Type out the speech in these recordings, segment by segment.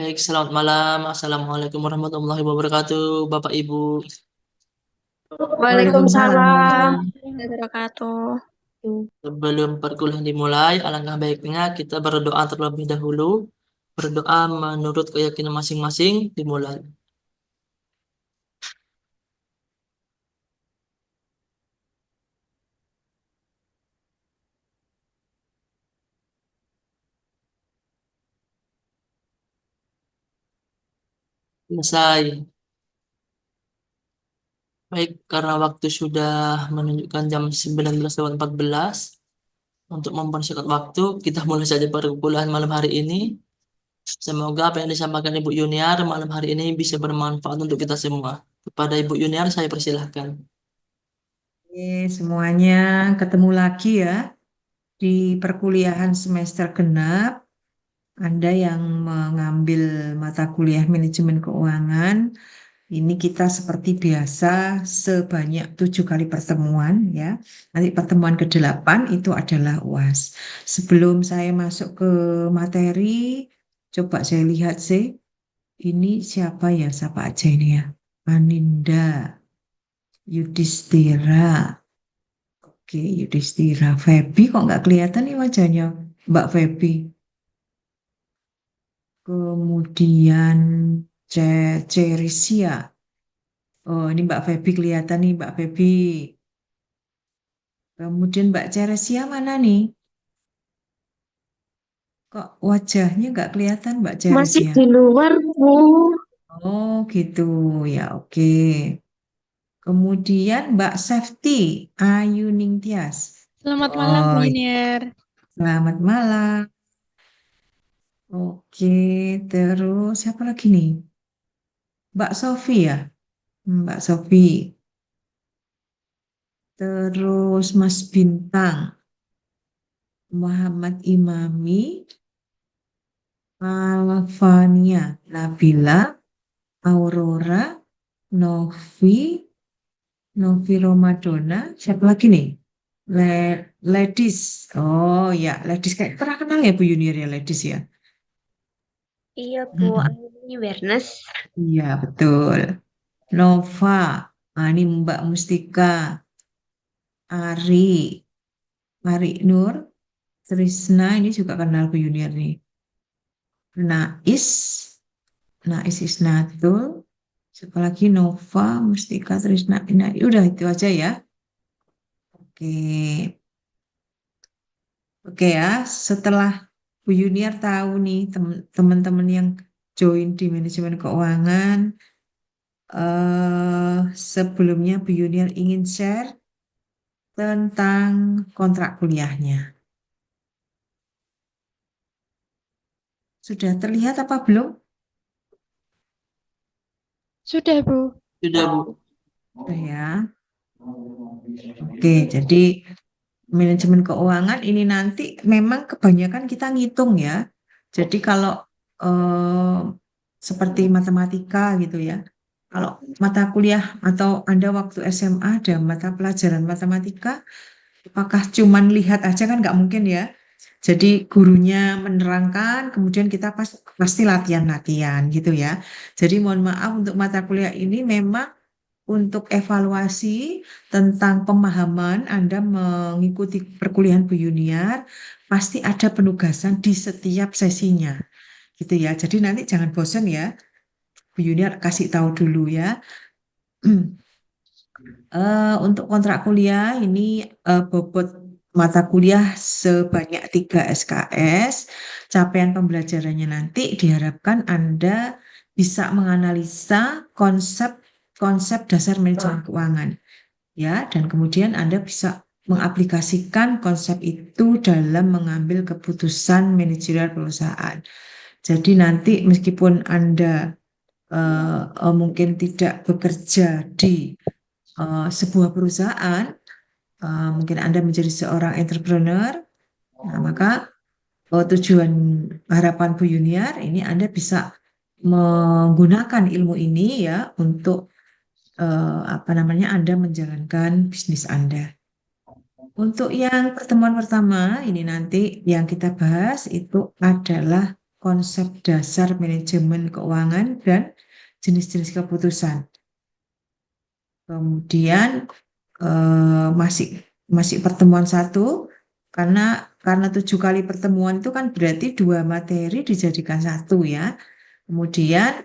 Baik, selamat malam. Assalamualaikum warahmatullahi wabarakatuh, Bapak Ibu. Waalaikumsalam Waalaikumsalam. warahmatullahi wabarakatuh. Sebelum perkuliahan dimulai, alangkah baiknya kita berdoa terlebih dahulu. Berdoa menurut keyakinan masing-masing dimulai. Selesai. Baik, karena waktu sudah menunjukkan jam 19.14, untuk mempersingkat waktu, kita mulai saja perkuliahan malam hari ini. Semoga apa yang disampaikan Ibu Yuniar malam hari ini bisa bermanfaat untuk kita semua. Kepada Ibu Yuniar, saya persilahkan. Oke, semuanya ketemu lagi ya di perkuliahan semester genap. Anda yang mengambil mata kuliah manajemen keuangan, ini kita seperti biasa sebanyak 7 kali pertemuan ya. Nanti pertemuan ke-8 itu adalah UAS. Sebelum saya masuk ke materi, coba saya lihat sih, ini siapa ya, siapa aja ini ya. Aninda, Yudhistira. Oke, Yudhistira. Feby kok nggak kelihatan nih wajahnya Mbak Feby. Kemudian Cerisia. Oh, ini Mbak Feby kelihatan nih Mbak Feby. Kemudian Mbak Cerisia mana nih? Kok wajahnya nggak kelihatan Mbak Masih Cerisia? di luar, Bu. Oh, gitu. Ya, oke. Kemudian Mbak Safety, Ayu Ningtyas. Selamat malam, Bu Oh, Yuniar. selamat malam. Oke, terus siapa lagi nih? Mbak Sofi ya? Mbak Sofi. Terus Mas Bintang, Muhammad Imami, Alfania, Nabila, Aurora, Novi, Novi Romadona, siapa lagi nih? Ladies. Oh ya, Ladies kayak pernah kenal ya Bu Yunior ya Ladies ya? Iya, Bu. Mm-mm. Ini Wernes. Iya betul. Nova, ini Mbak Mustika, Ari, Ari Nur, Trisna ini juga kenal Bu Yunior nih. Nais, Nais Isnatul, siapa lagi Nova, Mustika, Trisna, nah, udah itu aja ya. Oke, oke ya. Setelah Bu Yuniar tahu nih teman-teman yang join di manajemen keuangan, sebelumnya Bu Yuniar ingin share tentang kontrak kuliahnya. Sudah terlihat apa belum? Sudah, Bu. Sudah, Bu. Sudah ya. Oke, jadi manajemen keuangan ini nanti memang kebanyakan kita ngitung ya. Jadi kalau eh, seperti matematika gitu ya. Kalau mata kuliah atau Anda waktu SMA ada mata pelajaran matematika, apakah cuman lihat aja kan nggak mungkin ya. Jadi gurunya menerangkan, kemudian kita pasti latihan-latihan gitu ya. Jadi mohon maaf untuk mata kuliah ini memang untuk evaluasi tentang pemahaman Anda mengikuti perkuliahan Bu Yuniar, pasti ada penugasan di setiap sesinya, gitu ya. Jadi nanti jangan bosan ya, Bu Yuniar kasih tahu dulu ya. Untuk kontrak kuliah ini bobot mata kuliah sebanyak 3 SKS. Capaian pembelajarannya nanti diharapkan Anda bisa menganalisa konsep dasar manajemen keuangan ya, dan kemudian Anda bisa mengaplikasikan konsep itu dalam mengambil keputusan manajerial perusahaan. Jadi nanti meskipun Anda mungkin tidak bekerja di sebuah perusahaan, mungkin Anda menjadi seorang entrepreneur, nah, maka tujuan harapan Bu Yuniar ini Anda bisa menggunakan ilmu ini ya untuk apa namanya Anda menjalankan bisnis Anda. Untuk yang pertemuan pertama ini nanti yang kita bahas itu adalah konsep dasar manajemen keuangan dan jenis-jenis keputusan. Kemudian masih pertemuan 1 karena 7 kali pertemuan itu kan berarti 2 materi dijadikan 1 ya. Kemudian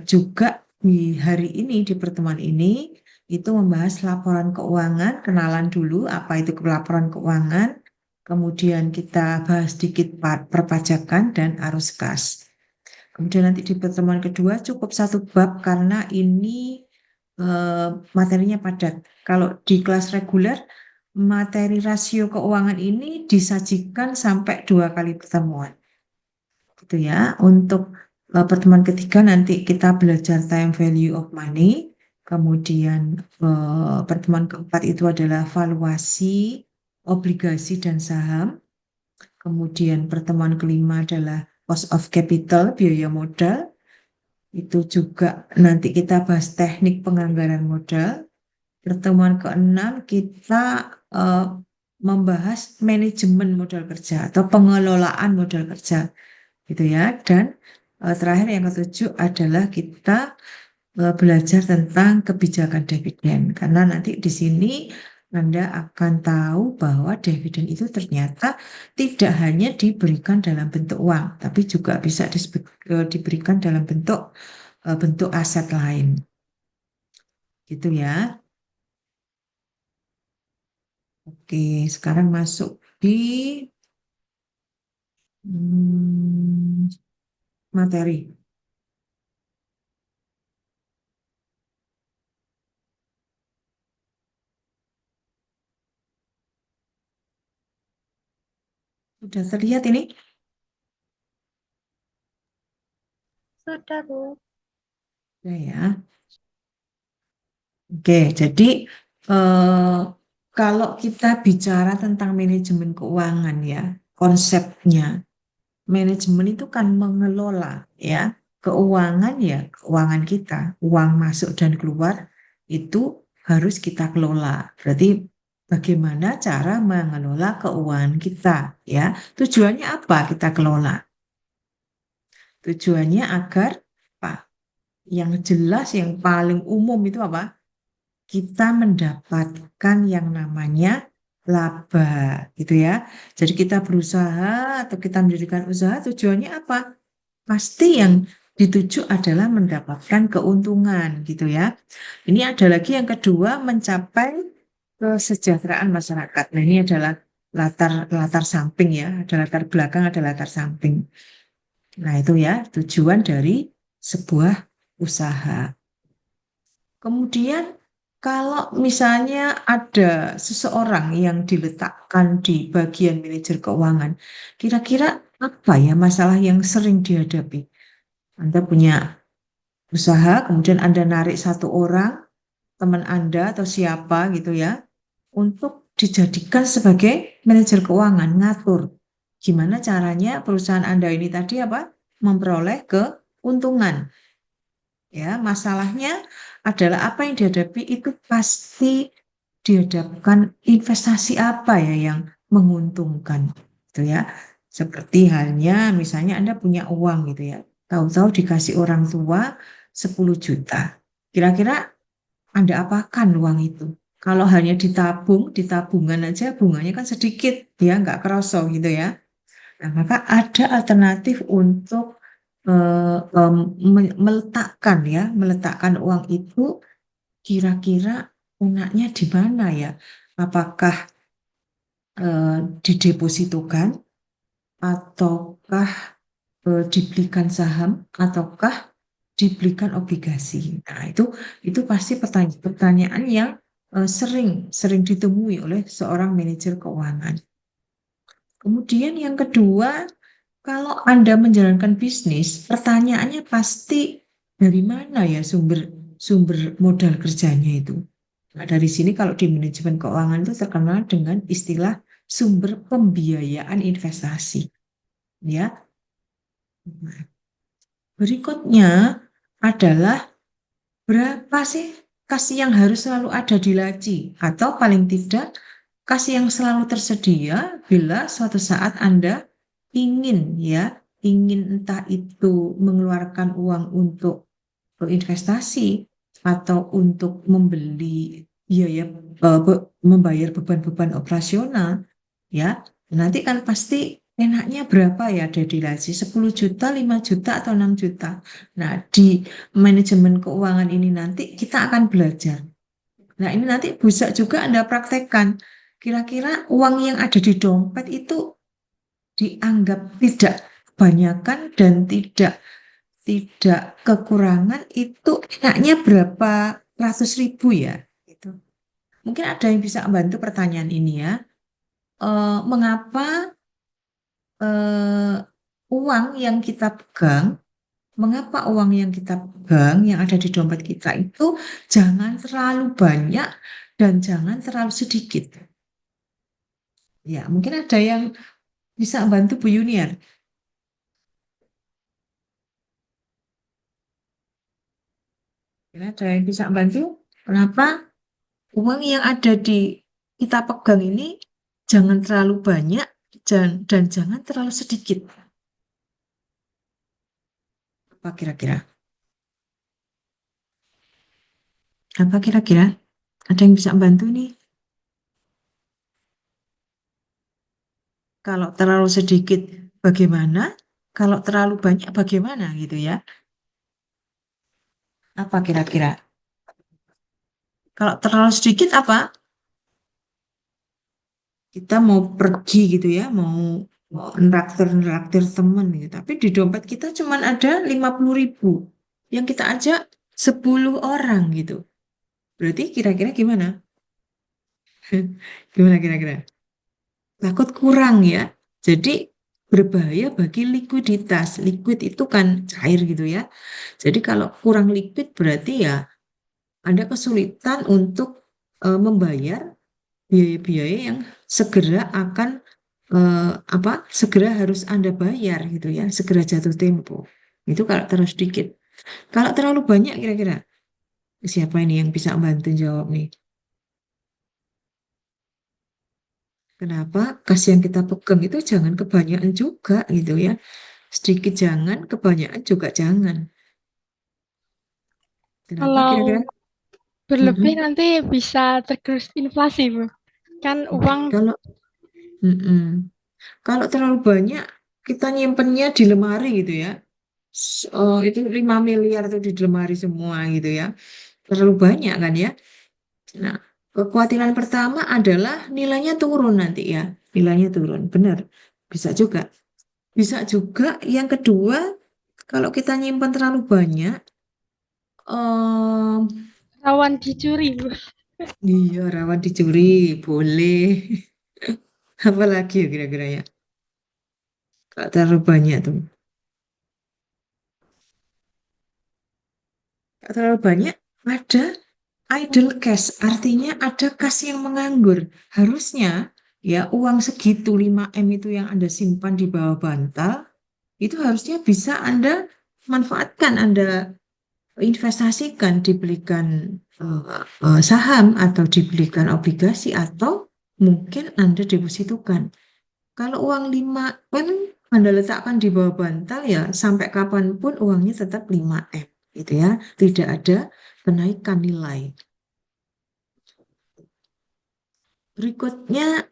juga di hari ini di pertemuan ini itu membahas laporan keuangan, kenalan dulu apa itu laporan keuangan, kemudian kita bahas sedikit perpajakan dan arus kas. Kemudian nanti di pertemuan kedua cukup 1 bab karena ini materinya padat. Kalau di kelas reguler, materi rasio keuangan ini disajikan sampai 2 kali pertemuan. Gitu ya. Untuk pertemuan ketiga nanti kita belajar time value of money. Kemudian pertemuan keempat itu adalah valuasi obligasi dan saham. Kemudian pertemuan kelima adalah cost of capital, biaya modal. Itu juga nanti kita bahas teknik penganggaran modal. Pertemuan ke-6 kita membahas manajemen modal kerja atau pengelolaan modal kerja gitu ya. Dan terakhir yang ke-7 adalah kita belajar tentang kebijakan dividen karena nanti di sini Anda akan tahu bahwa dividen itu ternyata tidak hanya diberikan dalam bentuk uang, tapi juga bisa diberikan dalam bentuk aset lain. Gitu ya. Oke, sekarang masuk di materi. Sudah terlihat ini? Sudah, Bu. Sudah ya. Oke, jadi kalau kita bicara tentang manajemen keuangan ya, konsepnya manajemen itu kan mengelola ya keuangan ya, keuangan kita, uang masuk dan keluar itu harus kita kelola. Berarti bagaimana cara mengelola keuangan kita ya? Tujuannya apa kita kelola? Tujuannya agar apa? Yang jelas yang paling umum itu apa? Kita mendapatkan yang namanya laba gitu ya. Jadi kita berusaha atau kita mendirikan usaha tujuannya apa? Pasti yang dituju adalah mendapatkan keuntungan gitu ya. Ini ada lagi yang kedua mencapai kesejahteraan masyarakat. Nah, ini adalah latar samping ya, ada latar belakang, ada latar samping. Nah, itu ya tujuan dari sebuah usaha. Kemudian kalau misalnya ada seseorang yang diletakkan di bagian manajer keuangan, kira-kira apa ya masalah yang sering dihadapi? Anda punya usaha, kemudian Anda narik 1 orang, teman Anda atau siapa gitu ya, untuk dijadikan sebagai manajer keuangan, ngatur. Gimana caranya perusahaan Anda ini tadi apa? Memperoleh keuntungan. Ya, masalahnya adalah apa yang dihadapi itu pasti dihadapkan investasi apa ya yang menguntungkan gitu ya. Seperti halnya misalnya Anda punya uang gitu ya. Tahu-tahu dikasih orang tua 10 juta. Kira-kira Anda apakan uang itu? Kalau hanya ditabung, di tabungan aja bunganya kan sedikit ya, nggak kerasa gitu ya. Nah, maka ada alternatif untuk meletakkan uang itu kira-kira enaknya di mana ya? Apakah didepositokan ataukah dibelikan saham ataukah dibelikan obligasi? Nah, itu pasti pertanyaan yang sering ditemui oleh seorang manajer keuangan. Kemudian yang kedua, kalau Anda menjalankan bisnis, pertanyaannya pasti dari mana ya sumber modal kerjanya itu. Nah, dari sini kalau di manajemen keuangan itu terkenal dengan istilah sumber pembiayaan investasi. Ya. Berikutnya adalah berapa sih kas yang harus selalu ada di laci atau paling tidak kas yang selalu tersedia bila suatu saat Anda ingin entah itu mengeluarkan uang untuk berinvestasi atau untuk membeli biaya membayar beban-beban operasional, ya nanti kan pasti enaknya berapa ya dedilasi 10 juta, 5 juta atau 6 juta. Nah, di manajemen keuangan ini nanti kita akan belajar. Nah, ini nanti bisa juga Anda praktekkan. Kira-kira uang yang ada di dompet itu dianggap tidak kebanyakan dan tidak kekurangan itu enaknya berapa ratus ribu ya? Gitu. Mungkin ada yang bisa membantu pertanyaan ini ya. Mengapa eh, uang yang kita pegang, mengapa uang yang kita pegang yang ada di dompet kita itu jangan terlalu banyak dan jangan terlalu sedikit? Ya, mungkin ada yang bisa membantu Bu Yuniar. Mungkin ada yang bisa membantu. Kenapa uang yang ada di kita pegang ini jangan terlalu banyak dan jangan terlalu sedikit? Apa kira-kira? Apa kira-kira? Ada yang bisa membantu nih? Kalau terlalu sedikit bagaimana? Kalau terlalu banyak bagaimana gitu ya? Apa kira-kira? Kalau terlalu sedikit apa? Kita mau pergi gitu ya, mau nraktir temen gitu. Tapi di dompet kita cuma ada 50.000. Yang kita ajak 10 orang gitu. Berarti kira-kira gimana? Gimana kira-kira? Takut kurang ya. Jadi berbahaya bagi likuiditas. Liquid itu kan cair gitu ya. Jadi kalau kurang liquid berarti ya Anda kesulitan untuk membayar biaya-biaya yang segera akan segera harus Anda bayar gitu ya, segera jatuh tempo. Itu kalau terlalu sedikit. Kalau terlalu banyak kira-kira siapa ini yang bisa bantu jawab nih? Kenapa kas yang kita pegang itu jangan kebanyakan juga gitu ya. Sedikit jangan, kebanyakan juga jangan. Kenapa Kalau kira-kira? berlebih Mm-mm. nanti bisa tergerus inflasi, Bu. Kan Oke, uang mm-mm. Kalau terlalu banyak kita nyimpennya di lemari gitu ya. Itu 5 miliar itu di lemari semua gitu ya. Terlalu banyak kan ya. Nah, kekhawatiran pertama adalah nilainya turun nanti ya. Nilainya turun, benar. Bisa juga. Bisa juga yang kedua, kalau kita nyimpan terlalu banyak, em, rawan dicuri, Bu. iya rawan dicuri, boleh. Apalagi ya kira-kira ya. Kalau terlalu banyak tuh. Kalau terlalu banyak, ada idle cash, artinya ada kas yang menganggur. Harusnya ya uang segitu 5 M itu yang Anda simpan di bawah bantal, itu harusnya bisa Anda manfaatkan, Anda investasikan, dibelikan saham atau dibelikan obligasi atau mungkin Anda depositokan. Kalau uang 5 M Anda letakkan di bawah bantal ya sampai kapanpun uangnya tetap 5 M gitu ya, tidak ada kenaikan nilai. Berikutnya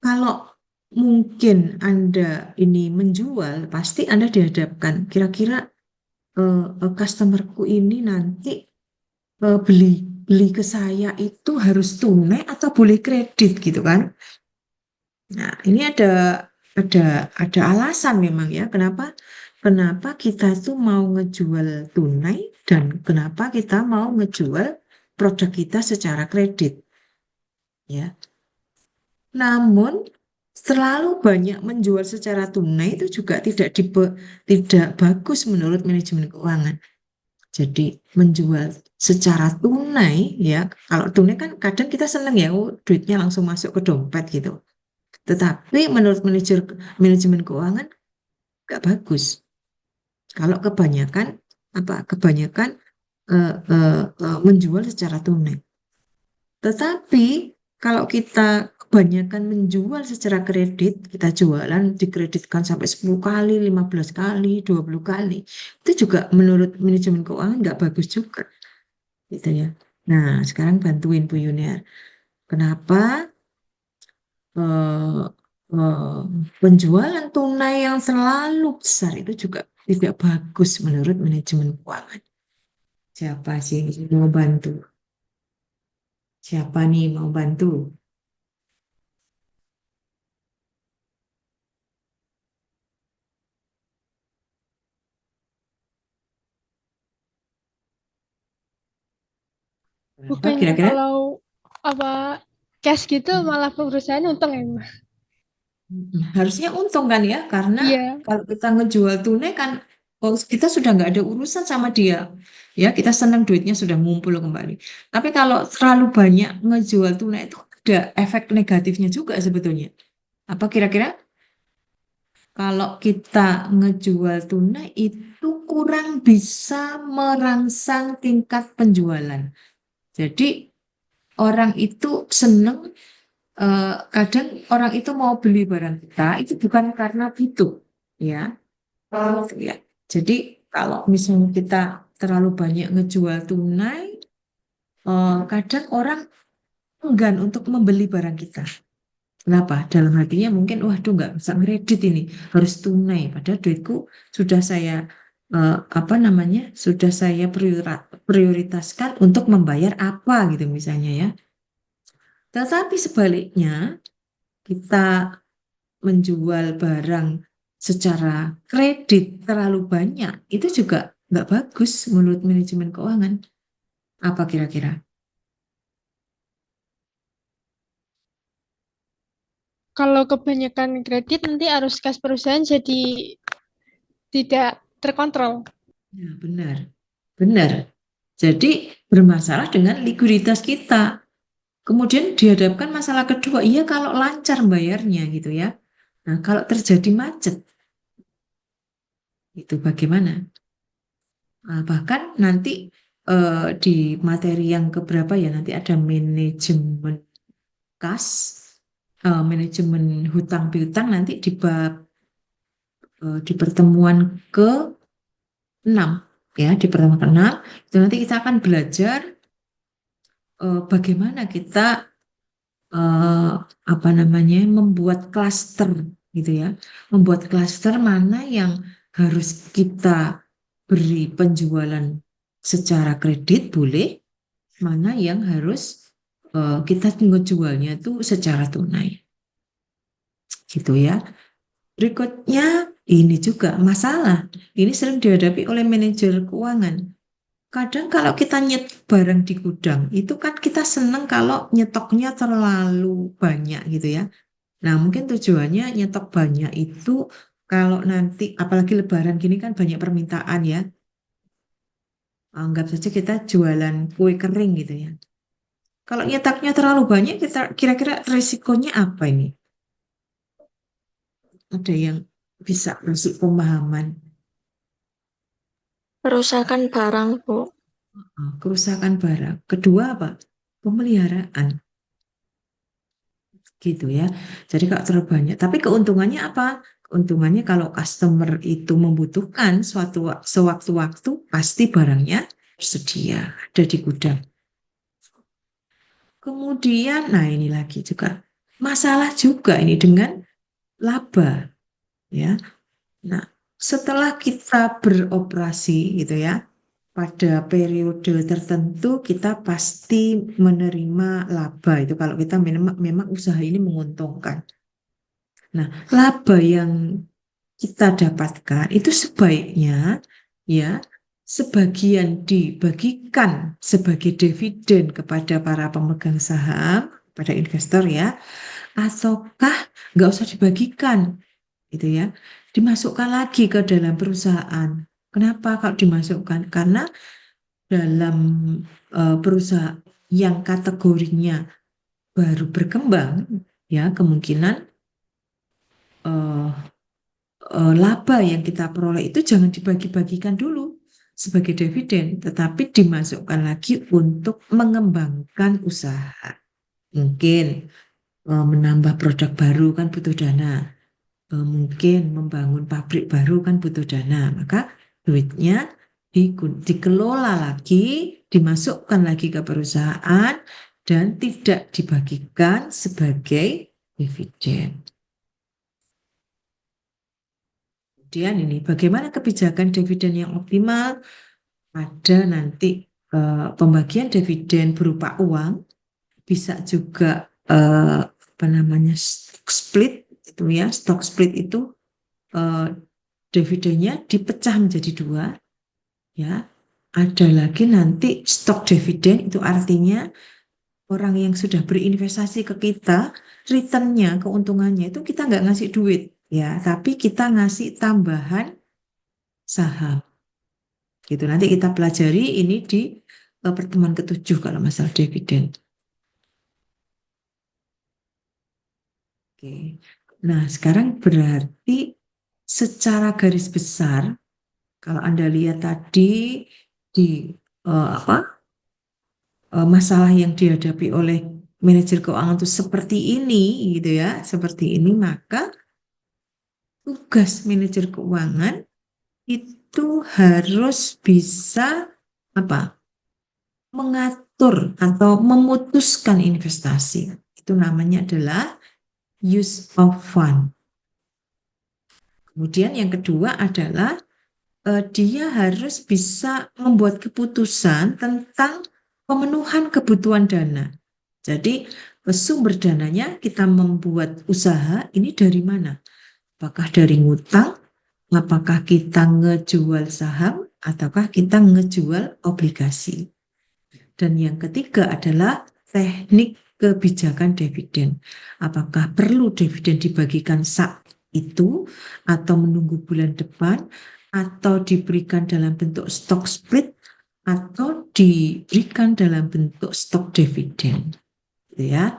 kalau mungkin Anda ini menjual, pasti Anda dihadapkan kira-kira customerku ini nanti beli beli ke saya itu harus tunai atau boleh kredit gitu kan? Nah, ini ada ada alasan memang ya kenapa kenapa kita tuh mau ngejual tunai dan kenapa kita mau ngejual produk kita secara kredit ya. Namun terlalu banyak menjual secara tunai itu juga tidak bagus menurut manajemen keuangan. Jadi menjual secara tunai ya, kalau tunai kan kadang kita seneng ya, oh, duitnya langsung masuk ke dompet gitu. Tetapi menurut manajemen keuangan nggak bagus. Kalau kebanyakan menjual secara tunai. Tetapi kalau kita kebanyakan menjual secara kredit, kita jualan dikreditkan sampai 10 kali, 15 kali, 20 kali. Itu juga menurut manajemen keuangan nggak bagus juga, gitu ya. Nah, sekarang bantuin Bu Yunia. Kenapa eh, eh, penjualan tunai yang terlalu besar itu juga tidak bagus menurut manajemen keuangan. Siapa sih yang mau bantu? Siapa nih mau bantu? Kenapa Bukannya kira-kira? kalau apa cash gitu malah perusahaan untung ya, Bu? Harusnya untung kan ya, karena Iya, kalau kita ngejual tunai kan, oh, kita sudah nggak ada urusan sama dia. Ya, kita senang duitnya sudah ngumpul kembali. Tapi kalau terlalu banyak ngejual tunai itu ada efek negatifnya juga sebetulnya. Apa kira-kira? Kalau kita ngejual tunai itu kurang bisa merangsang tingkat penjualan. Jadi orang itu seneng, kadang orang itu mau beli barang kita itu bukan karena butuh, ya. Gitu ya. Jadi kalau misalnya kita terlalu banyak ngejual tunai, kadang orang enggan untuk membeli barang kita. Kenapa? Dalam hatinya mungkin, waduh nggak bisa ngeredit ini, harus tunai. Padahal duitku sudah saya apa namanya, sudah saya prioritaskan untuk membayar apa gitu misalnya ya. Tetapi sebaliknya kita menjual barang secara kredit terlalu banyak itu juga nggak bagus menurut manajemen keuangan. Apa kira-kira? kalau kebanyakan kredit nanti arus kas perusahaan jadi tidak terkontrol. Ya, benar, benar. Jadi bermasalah dengan likuiditas kita. Kemudian dihadapkan masalah kedua, iya kalau lancar bayarnya gitu ya. Nah, kalau terjadi macet, itu bagaimana? Nah, bahkan nanti di materi yang keberapa ya, nanti ada manajemen kas, manajemen hutang piutang nanti di bab di pertemuan ke-6 ya, di pertemuan ke-6 itu nanti kita akan belajar bagaimana kita eh, apa namanya membuat klaster gitu ya, membuat klaster mana yang harus kita beri penjualan secara kredit boleh, mana yang harus kita ngejualnya tuh secara tunai gitu ya. Berikutnya ini juga masalah. Ini sering dihadapi oleh manajer keuangan. Kadang kalau kita nyetok barang di gudang, itu kan kita seneng kalau nyetoknya terlalu banyak gitu ya. Nah, mungkin tujuannya nyetok banyak itu kalau nanti, apalagi Lebaran gini kan banyak permintaan ya. Anggap saja kita jualan kue kering gitu ya. Kalau nyetoknya terlalu banyak, kita kira-kira risikonya apa ini? Ada yang bisa kasih pemahaman. Perusakan barang, Bu. Kerusakan barang. Kedua apa? Pemeliharaan. Gitu ya. Jadi kalau terlalu banyak. Tapi keuntungannya apa? Keuntungannya kalau customer itu membutuhkan sewaktu-waktu, pasti barangnya tersedia, ada di gudang. Kemudian, nah ini lagi juga. Masalah juga ini dengan laba. Ya. Nah, setelah kita beroperasi gitu ya, pada periode tertentu kita pasti menerima laba itu kalau kita memang usaha ini menguntungkan. Nah, laba yang kita dapatkan itu sebaiknya ya sebagian dibagikan sebagai dividen kepada para pemegang saham, pada investor ya, ataukah nggak usah dibagikan gitu ya, dimasukkan lagi ke dalam perusahaan. Kenapa kalau dimasukkan? Karena dalam perusahaan yang kategorinya baru berkembang, ya kemungkinan eh, laba yang kita peroleh itu jangan dibagi-bagikan dulu sebagai dividen, tetapi dimasukkan lagi untuk mengembangkan usaha. Mungkin menambah produk baru kan butuh dana. Mungkin membangun pabrik baru kan butuh dana. Maka duitnya dikelola lagi, dimasukkan lagi ke perusahaan, dan tidak dibagikan sebagai dividen. Kemudian ini bagaimana kebijakan dividen yang optimal? Ada nanti pembagian dividen berupa uang, bisa juga apa namanya stock split itu ya. Stock split itu dividennya dipecah menjadi dua, ya. Ada lagi nanti stok dividen, itu artinya orang yang sudah berinvestasi ke kita, returnnya, keuntungannya itu kita nggak ngasih duit, ya, tapi kita ngasih tambahan saham. Gitu. Nanti kita pelajari ini di pertemuan ke-7 kalau masalah dividen. Oke. Nah, sekarang berarti secara garis besar, kalau Anda lihat tadi di masalah yang dihadapi oleh manajer keuangan itu seperti ini, gitu ya, seperti ini, maka tugas manajer keuangan itu harus bisa apa? Mengatur atau memutuskan investasi. Itu namanya adalah use of fund. Kemudian yang kedua adalah dia harus bisa membuat keputusan tentang pemenuhan kebutuhan dana. Jadi sumber dananya kita membuat usaha ini dari mana? Apakah dari ngutang? Apakah kita ngejual saham? Ataukah kita ngejual obligasi? Dan yang ketiga adalah teknik kebijakan dividen. Apakah perlu dividen dibagikan saat itu atau menunggu bulan depan atau diberikan dalam bentuk stock split atau diberikan dalam bentuk stok dividen, ya.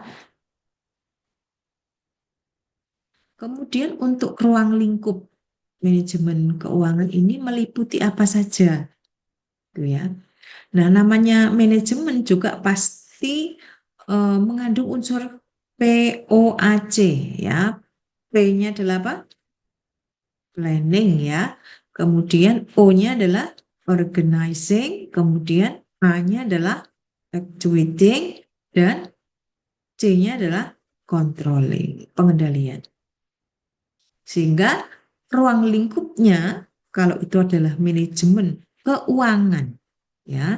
Kemudian untuk ruang lingkup manajemen keuangan ini meliputi apa saja, ya. Nah, namanya manajemen juga pasti mengandung unsur POAC, ya. P-nya adalah apa? Planning, ya. Kemudian O-nya adalah organizing, kemudian A-nya adalah actuating, dan C-nya adalah controlling, pengendalian. Sehingga ruang lingkupnya, kalau itu adalah manajemen keuangan, ya,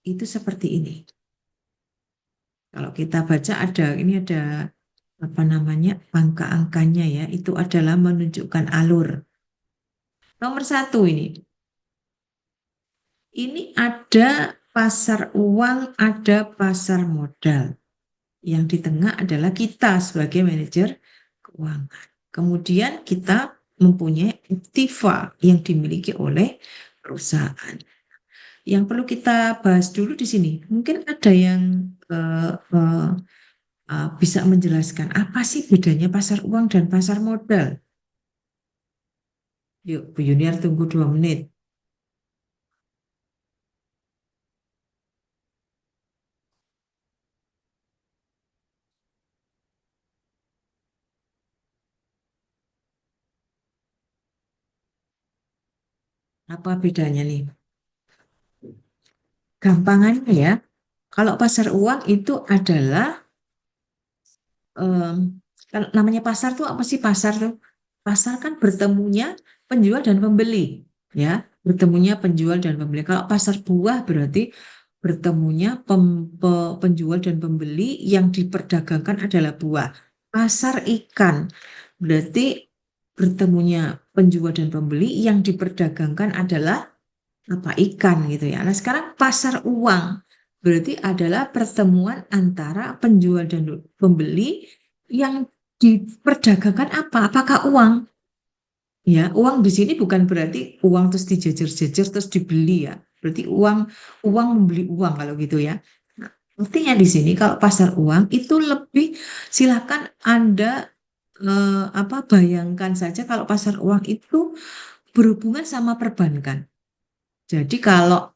itu seperti ini. Kalau kita baca ini ada apa namanya angka-angkanya, ya, itu adalah menunjukkan alur. Nomor 1 ini ada pasar uang, ada pasar modal. Yang di tengah adalah kita sebagai manajer keuangan. Kemudian kita mempunyai aktiva yang dimiliki oleh perusahaan. Yang perlu kita bahas dulu di sini, mungkin ada yang bisa menjelaskan apa sih bedanya pasar uang dan pasar modal. Yuk, Bu Yuniar tunggu 2 menit. Apa bedanya nih? Gampangannya, ya, kalau pasar uang itu adalah kalau namanya pasar tuh apa sih pasar tuh? Pasar kan bertemunya penjual dan pembeli, ya, bertemunya penjual dan pembeli. Kalau pasar buah berarti bertemunya penjual dan pembeli, yang diperdagangkan adalah buah. Pasar ikan berarti bertemunya penjual dan pembeli, yang diperdagangkan adalah apa, ikan, gitu ya. Nah, sekarang pasar uang berarti adalah pertemuan antara penjual dan pembeli, yang diperdagangkan apa? Apakah uang? Ya, uang di sini bukan berarti uang terus dijejer-jejer terus dibeli, ya. Berarti uang membeli uang kalau gitu, ya. Nah, artinya di sini kalau pasar uang itu lebih, silakan Anda bayangkan saja kalau pasar uang itu berhubungan sama perbankan. Jadi kalau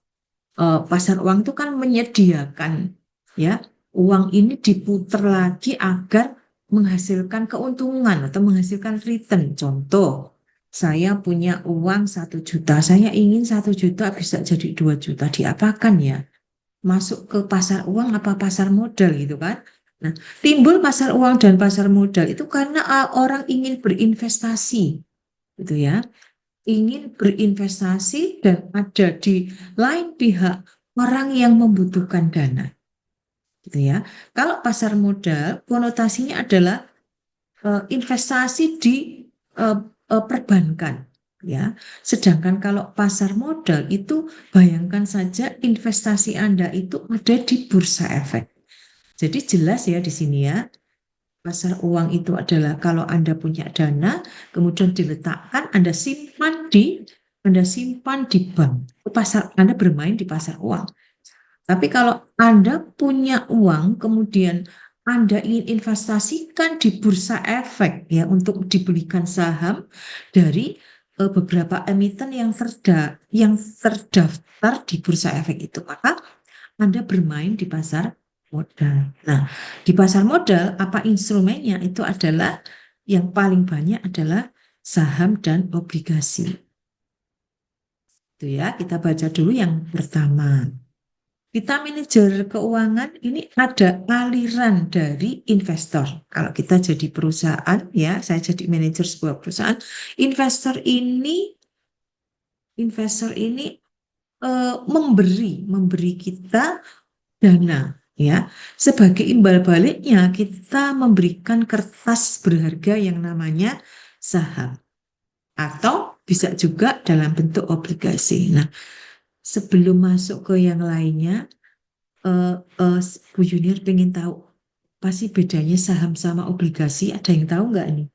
pasar uang itu kan menyediakan, ya, uang ini diputar lagi agar menghasilkan keuntungan atau menghasilkan return. Contoh, saya punya uang 1 juta, saya ingin 1 juta bisa jadi 2 juta, diapakan ya? Masuk ke pasar uang apa pasar modal gitu kan? Nah, timbul pasar uang dan pasar modal itu karena orang ingin berinvestasi, gitu ya. Ingin berinvestasi dan ada di lain pihak orang yang membutuhkan dana, gitu ya. Kalau pasar modal konotasinya adalah investasi di perbankan, ya. Sedangkan kalau pasar modal itu bayangkan saja investasi Anda itu ada di bursa efek. Jadi jelas ya di sini ya. Pasar uang itu adalah kalau Anda punya dana, kemudian diletakkan, Anda simpan di bank. Pasar, Anda bermain di pasar uang. Tapi kalau Anda punya uang, kemudian Anda ingin investasikan di bursa efek ya untuk dibelikan saham dari beberapa emiten yang terdaftar di bursa efek itu, maka Anda bermain di pasar modal. Nah, di pasar modal apa instrumennya? Itu adalah yang paling banyak adalah saham dan obligasi. Itu ya, kita baca dulu yang pertama. Kita manajer keuangan ini ada aliran dari investor. Kalau kita jadi perusahaan, ya, saya jadi manajer sebuah perusahaan, investor ini memberi kita dana, ya. Sebagai imbal baliknya kita memberikan kertas berharga yang namanya saham atau bisa juga dalam bentuk obligasi. Nah, sebelum masuk ke yang lainnya, Bu Junior pengen tahu apa sih bedanya saham sama obligasi? Ada yang tahu nggak ini?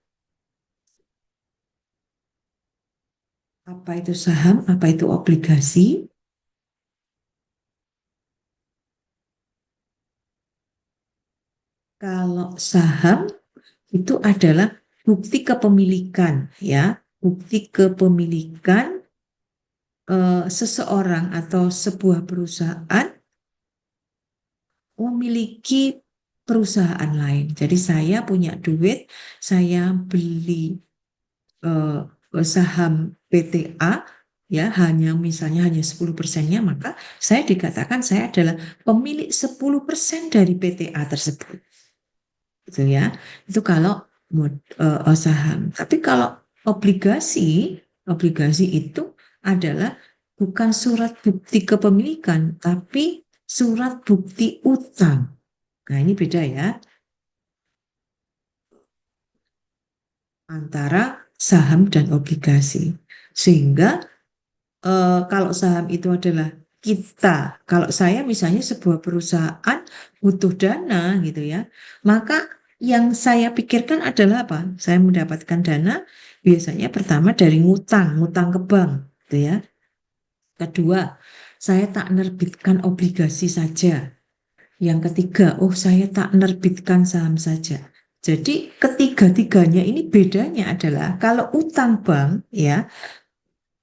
Apa itu saham? Apa itu obligasi? Kalau saham itu adalah bukti kepemilikan, ya, bukti kepemilikan seseorang atau sebuah perusahaan memiliki perusahaan lain. Jadi saya punya duit, saya beli saham PTA, ya, misalnya hanya 10%-nya, maka saya dikatakan saya adalah pemilik 10% dari PTA tersebut. Gitu ya. Itu kalau saham. Tapi kalau obligasi itu adalah bukan surat bukti kepemilikan, tapi surat bukti utang. Nah, ini beda ya antara saham dan obligasi. Sehingga kalau saham itu adalah kalau saya misalnya sebuah perusahaan butuh dana gitu ya, maka yang saya pikirkan adalah apa? Saya mendapatkan dana biasanya pertama dari ngutang ke bank gitu ya. Kedua, saya tak menerbitkan obligasi saja. Yang ketiga, saya tak menerbitkan saham saja. Jadi ketiga-tiganya ini bedanya adalah kalau utang bank ya,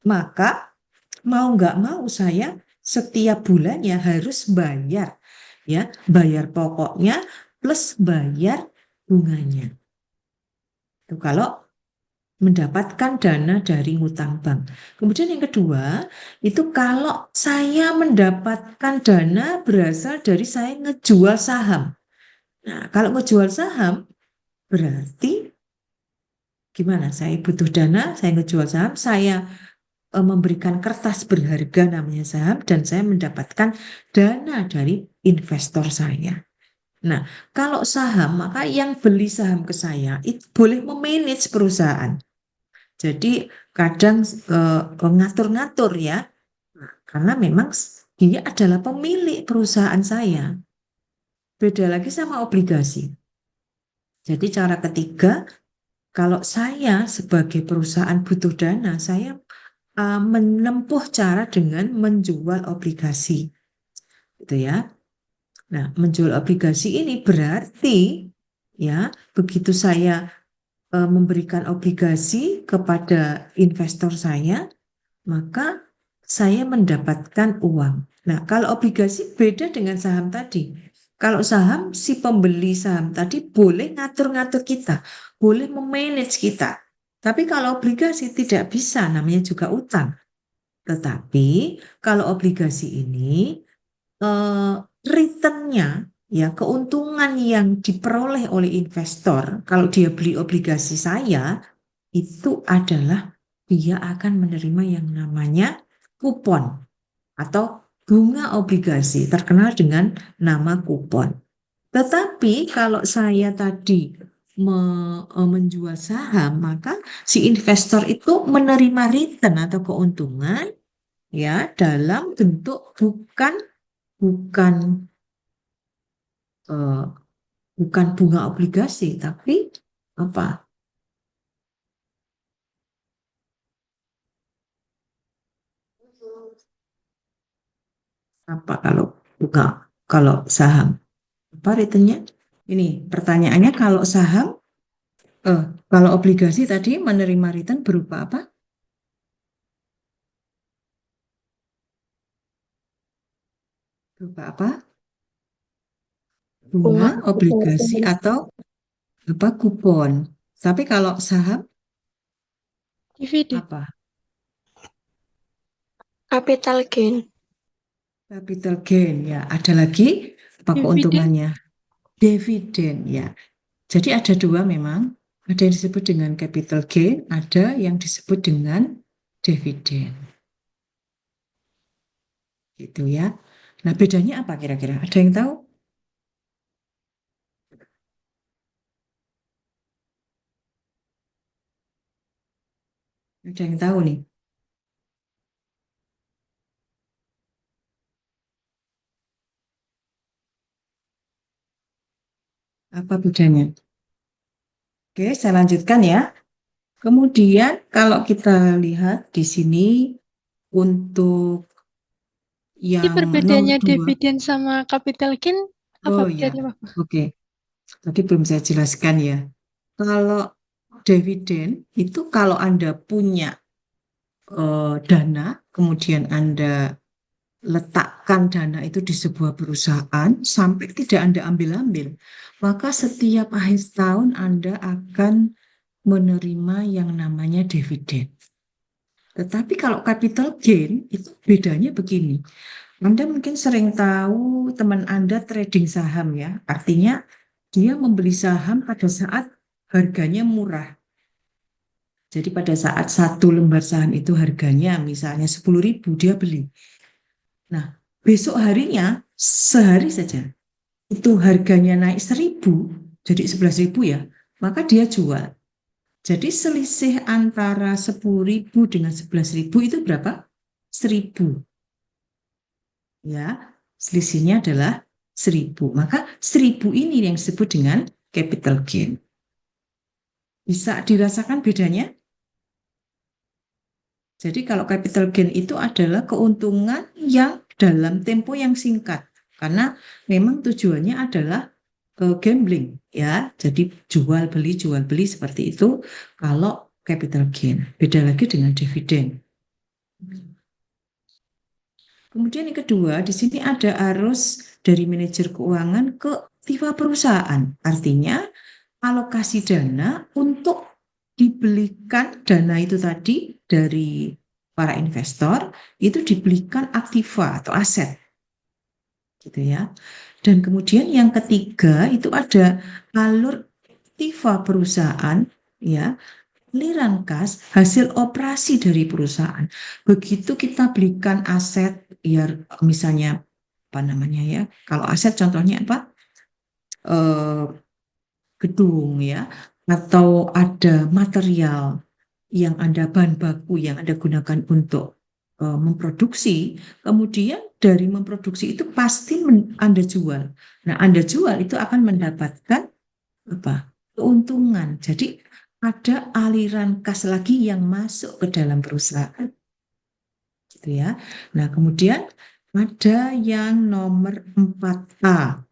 maka mau nggak mau saya setiap bulannya harus bayar, ya, bayar pokoknya plus bayar bunganya. Itu kalau mendapatkan dana dari ngutang bank. Kemudian yang kedua, itu kalau saya mendapatkan dana berasal dari saya ngejual saham. Nah, kalau ngejual saham berarti gimana? Saya butuh dana, saya ngejual saham, saya memberikan kertas berharga namanya saham dan saya mendapatkan dana dari investor saya. Nah, kalau saham, maka yang beli saham ke saya itu boleh memanage perusahaan. Jadi kadang ngatur-ngatur ya, karena memang dia adalah pemilik perusahaan saya. Beda lagi sama obligasi. Jadi cara ketiga, kalau saya sebagai perusahaan butuh dana, saya menempuh cara dengan menjual obligasi, gitu ya. Nah, menjual obligasi ini berarti ya begitu saya memberikan obligasi kepada investor saya, maka saya mendapatkan uang. Nah, kalau obligasi beda dengan saham tadi. Kalau saham, si pembeli saham tadi boleh ngatur-ngatur kita, boleh memanage kita. Tapi kalau obligasi tidak bisa, namanya juga utang. Tetapi kalau obligasi ini returnnya, ya keuntungan yang diperoleh oleh investor kalau dia beli obligasi saya itu adalah dia akan menerima yang namanya kupon atau bunga obligasi terkenal dengan nama kupon. Tetapi kalau saya tadi menjual saham, maka si investor itu menerima return atau keuntungan ya dalam bentuk bukan bukan eh, bukan bunga obligasi, tapi apa? Apa kalau bunga, kalau saham? Apa returnnya? Ini pertanyaannya kalau saham, eh, kalau obligasi tadi menerima return berupa apa? Berupa apa? Bunga, Bunga. obligasi atau apa kupon. Tapi kalau saham Dividen. apa? Capital gain. Capital gain ya. Ada lagi apa Dividen. keuntungannya? Dividen ya. Jadi ada dua memang. Ada yang disebut dengan capital gain, ada yang disebut dengan dividen. Gitu ya. Nah, bedanya apa kira-kira? Ada yang tahu? Ada yang tahu nih? Apa bedanya? Oke, saya lanjutkan ya. Kemudian kalau kita lihat di sini untuk Ini yang nomor perbedaannya 2. dividen sama capital gain apa Oh ya, bedanya, Bapak? oke. Tadi belum saya jelaskan ya. Kalau dividen itu kalau Anda punya dana, kemudian Anda letakkan dana itu di sebuah perusahaan sampai tidak Anda ambil-ambil, maka setiap akhir tahun Anda akan menerima yang namanya dividen. Tetapi kalau capital gain itu bedanya begini. Anda mungkin sering tahu teman Anda trading saham ya. Artinya dia membeli saham pada saat harganya murah. Jadi pada saat satu lembar saham itu harganya misalnya 10.000 dia beli. Nah, besok harinya sehari saja itu harganya naik 1.000 jadi 11.000 ya, maka dia jual. Jadi selisih antara 10.000 dengan 11.000 itu berapa? 1.000. Ya, selisihnya adalah 1.000. Maka 1.000 ini yang disebut dengan capital gain. Bisa dirasakan bedanya? Jadi kalau capital gain itu adalah keuntungan yang dalam tempo yang singkat. Karena memang tujuannya adalah gambling ya. Jadi jual beli seperti itu kalau capital gain. Beda lagi dengan dividen. Kemudian yang kedua, di sini ada arus dari manajer keuangan ke aktiva perusahaan. Artinya alokasi dana untuk dibelikan dana itu tadi dari para investor itu dibelikan aktiva atau aset. Gitu ya. Dan kemudian yang ketiga itu ada alur aktiva perusahaan ya, aliran kas hasil operasi dari perusahaan. Begitu kita belikan aset ya misalnya apa namanya ya? Kalau aset contohnya apa? Eh, gedung ya atau ada material yang Anda bahan baku yang Anda gunakan untuk memproduksi, kemudian dari memproduksi itu pasti Anda jual. Nah, Anda jual itu akan mendapatkan apa? Keuntungan. Jadi ada aliran kas lagi yang masuk ke dalam perusahaan. Gitu ya. Nah, kemudian ada yang nomor 4A.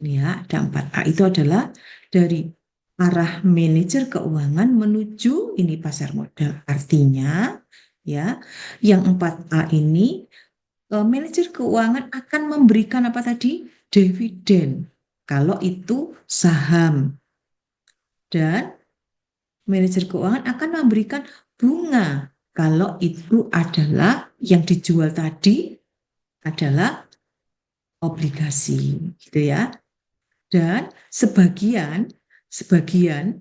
Ya, ada 4A itu adalah dari arah manajer keuangan menuju ini pasar modal. Artinya, ya, yang 4A ini manajer keuangan akan memberikan apa tadi? dividen kalau itu saham, dan manajer keuangan akan memberikan bunga kalau itu adalah yang dijual tadi adalah obligasi, gitu ya. Dan sebagian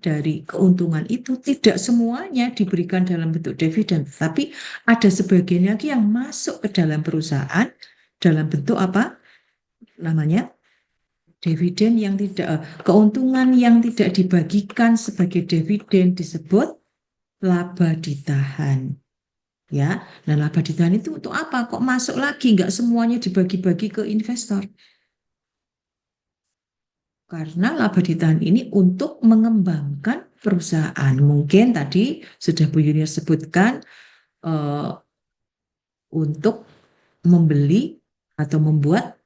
dari keuntungan itu tidak semuanya diberikan dalam bentuk dividen, tapi ada sebagian lagi yang masuk ke dalam perusahaan dalam bentuk apa? Namanya dividen yang tidak, keuntungan yang tidak dibagikan sebagai dividen disebut laba ditahan. Ya, nah laba ditahan itu untuk apa? Kok masuk lagi? Nggak semuanya dibagi-bagi ke investor. Karena laba ditahan ini untuk mengembangkan perusahaan. Mungkin tadi sudah Bu Yunir sebutkan untuk membeli atau membuat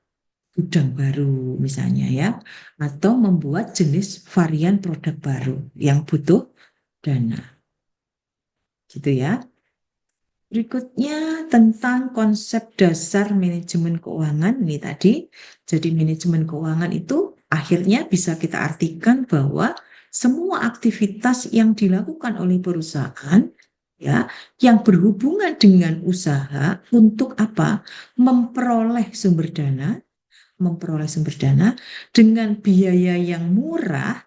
gudang baru misalnya ya, atau membuat jenis varian produk baru yang butuh dana. Gitu ya. Berikutnya tentang konsep dasar manajemen keuangan ini tadi. Jadi manajemen keuangan itu akhirnya bisa kita artikan bahwa semua aktivitas yang dilakukan oleh perusahaan ya, yang berhubungan dengan usaha untuk apa? Memperoleh sumber dana dengan biaya yang murah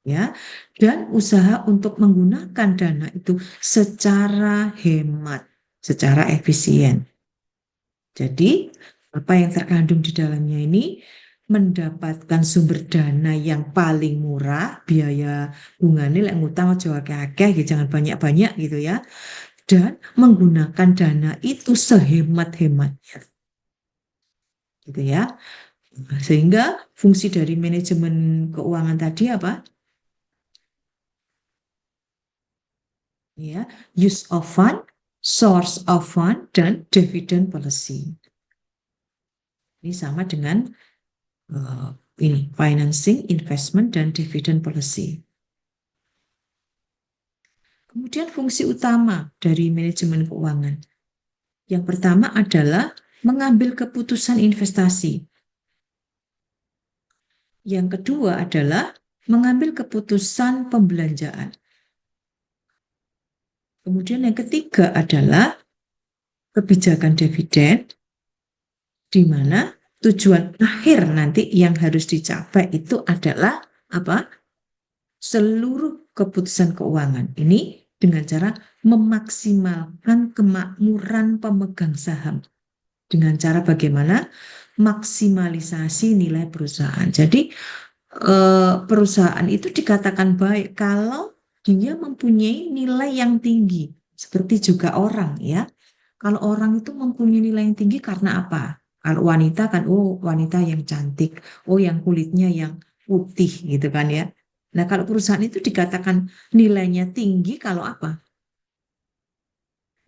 ya, dan usaha untuk menggunakan dana itu secara hemat, secara efisien. Jadi, apa yang terkandung di dalamnya ini mendapatkan sumber dana yang paling murah, biaya bunganya lek ngutang aja akeh-akeh, jangan banyak-banyak gitu ya. Dan menggunakan dana itu sehemat-hematnya. Gitu ya. Sehingga fungsi dari manajemen keuangan tadi apa? Ya, use of fund, source of fund, dan dividend policy. Ini sama dengan ini financing, investment, dan dividend policy. Kemudian fungsi utama dari manajemen keuangan. Yang pertama adalah mengambil keputusan investasi. Yang kedua adalah mengambil keputusan pembelanjaan. Kemudian yang ketiga adalah kebijakan dividen, di mana tujuan akhir nanti yang harus dicapai itu adalah apa? Seluruh keputusan keuangan ini dengan cara memaksimalkan kemakmuran pemegang saham. Dengan cara bagaimana? Maksimalisasi nilai perusahaan. Jadi perusahaan itu dikatakan baik kalau dia mempunyai nilai yang tinggi. Seperti juga orang ya. Kalau orang itu mempunyai nilai yang tinggi karena apa? Kalau wanita kan, oh wanita yang cantik, oh yang kulitnya yang putih gitu kan ya. Nah kalau perusahaan itu dikatakan nilainya tinggi kalau apa?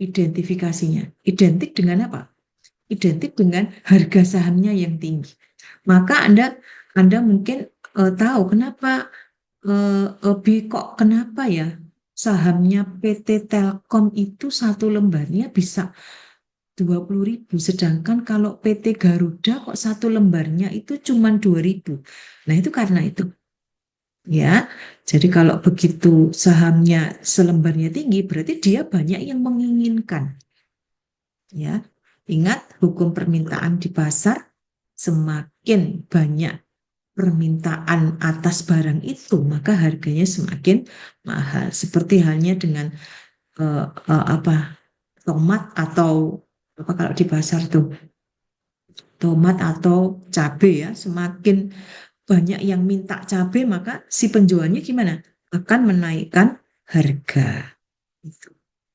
Identifikasinya. Identik dengan apa? Identik dengan harga sahamnya yang tinggi. Maka Anda mungkin tahu kenapa kenapa ya sahamnya PT Telkom itu satu lembarnya bisa 20.000, sedangkan kalau PT Garuda kok satu lembarnya itu cuma 2.000. Nah itu karena itu. Ya, jadi kalau begitu sahamnya selembarnya tinggi, berarti dia banyak yang menginginkan. Ya, ingat hukum permintaan di pasar, semakin banyak permintaan atas barang itu, maka harganya semakin mahal. Seperti halnya dengan tomat atau apa kalau di pasar tuh tomat atau cabai ya, semakin banyak yang minta cabai, maka si penjualnya gimana? Akan menaikkan harga.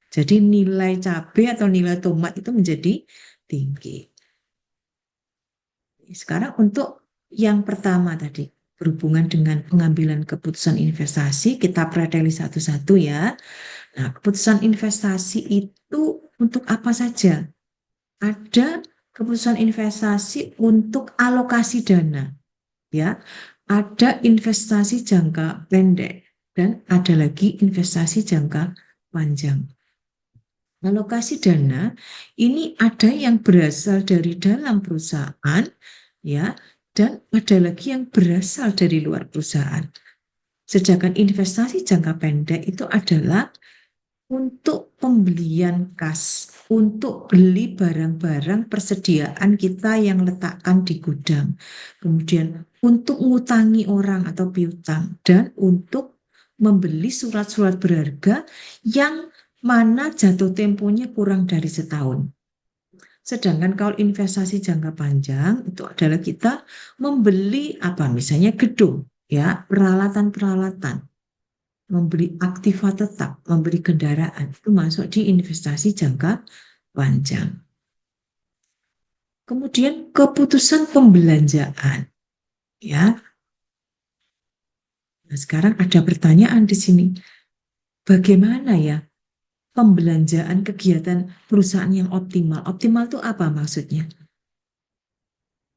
Jadi nilai cabai atau nilai tomat itu menjadi tinggi. Sekarang untuk yang pertama tadi, berhubungan dengan pengambilan keputusan investasi, kita preteli satu-satu ya. Nah, keputusan investasi itu untuk apa saja? Ada keputusan investasi untuk alokasi dana. Ya, ada investasi jangka pendek dan ada lagi investasi jangka panjang. Alokasi dana ini ada yang berasal dari dalam perusahaan ya, dan ada lagi yang berasal dari luar perusahaan. Sedangkan investasi jangka pendek itu adalah untuk pembelian kas, untuk beli barang-barang persediaan kita yang letakkan di gudang. Kemudian untuk ngutangi orang atau piutang, dan untuk membeli surat-surat berharga yang mana jatuh temponya kurang dari setahun. Sedangkan kalau investasi jangka panjang itu adalah kita membeli apa misalnya gedung, ya, peralatan-peralatan, membeli aktiva tetap, membeli kendaraan, itu masuk di investasi jangka panjang. Kemudian keputusan pembelanjaan, ya. Nah, sekarang ada pertanyaan di sini. Bagaimana ya pembelanjaan kegiatan perusahaan yang optimal? Optimal itu apa maksudnya?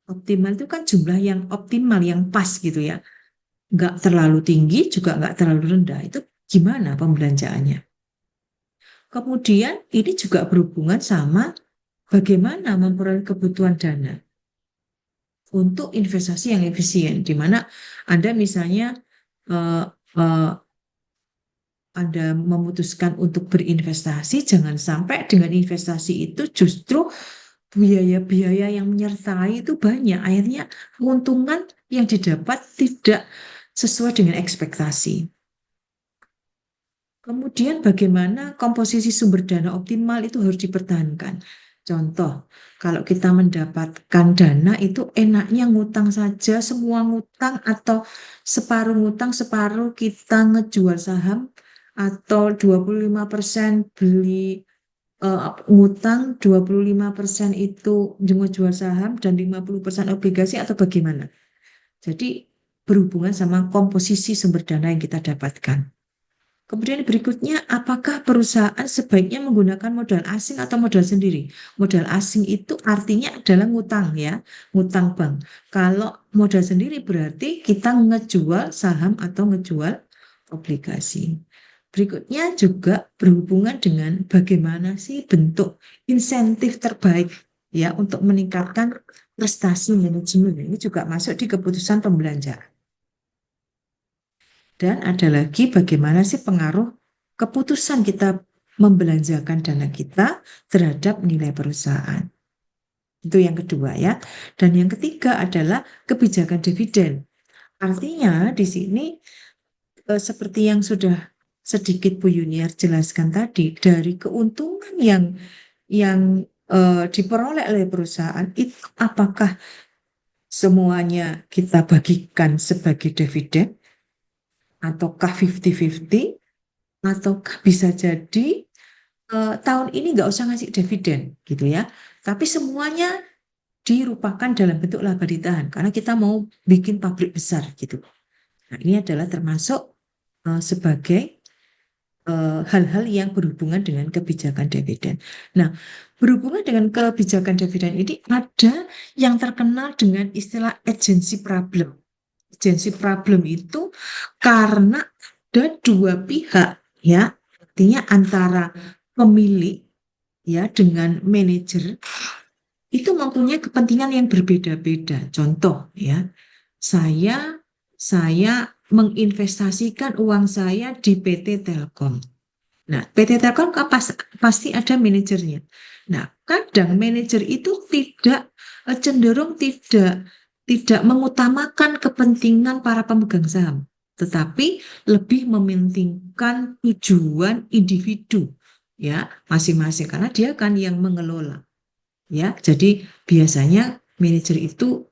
Optimal itu kan jumlah yang optimal, yang pas gitu ya. Nggak terlalu tinggi, juga nggak terlalu rendah. Itu gimana pembelanjaannya? Kemudian ini juga berhubungan sama bagaimana memperoleh kebutuhan dana untuk investasi yang efisien, di mana Anda misalnya eh, eh, Anda memutuskan untuk berinvestasi, jangan sampai dengan investasi itu justru biaya-biaya yang menyertai itu banyak. Akhirnya keuntungan yang didapat tidak sesuai dengan ekspektasi. Kemudian bagaimana komposisi sumber dana optimal itu harus dipertahankan. Contoh, kalau kita mendapatkan dana itu enaknya ngutang saja, semua ngutang, atau separuh ngutang, separuh kita ngejual saham, atau 25% beli ngutang, 25% itu ngejual saham, dan 50% obligasi, atau bagaimana. Jadi berhubungan sama komposisi sumber dana yang kita dapatkan. Kemudian berikutnya, apakah perusahaan sebaiknya menggunakan modal asing atau modal sendiri? Modal asing itu artinya adalah ngutang ya, ngutang bank. Kalau modal sendiri berarti kita ngejual saham atau ngejual obligasi. Berikutnya juga berhubungan dengan bagaimana sih bentuk insentif terbaik ya untuk meningkatkan prestasi manajemen. Ini juga masuk di keputusan pembelanjaan. Dan ada lagi bagaimana sih pengaruh keputusan kita membelanjakan dana kita terhadap nilai perusahaan. Itu yang kedua ya. Dan yang ketiga adalah kebijakan dividen. Artinya di sini seperti yang sudah sedikit Bu Yuniar jelaskan tadi, dari keuntungan yang diperoleh oleh perusahaan itu apakah semuanya kita bagikan sebagai dividen, ataukah 50-50, ataukah bisa jadi tahun ini nggak usah ngasih dividen gitu ya, tapi semuanya dirupakan dalam bentuk laba ditahan karena kita mau bikin pabrik besar gitu. Nah, ini adalah termasuk sebagai hal-hal yang berhubungan dengan kebijakan dividen. Nah, berhubungan dengan kebijakan dividen ini ada yang terkenal dengan istilah agency problem. Agency problem itu karena ada dua pihak ya, artinya antara pemilik ya dengan manajer itu mempunyai kepentingan yang berbeda-beda. Contoh ya, saya menginvestasikan uang saya di PT Telkom. Nah, PT Telkom pasti ada manajernya. Nah, kadang manajer itu cenderung tidak mengutamakan kepentingan para pemegang saham, tetapi lebih mementingkan tujuan individu ya masing-masing karena dia kan yang mengelola ya. Jadi biasanya manajer itu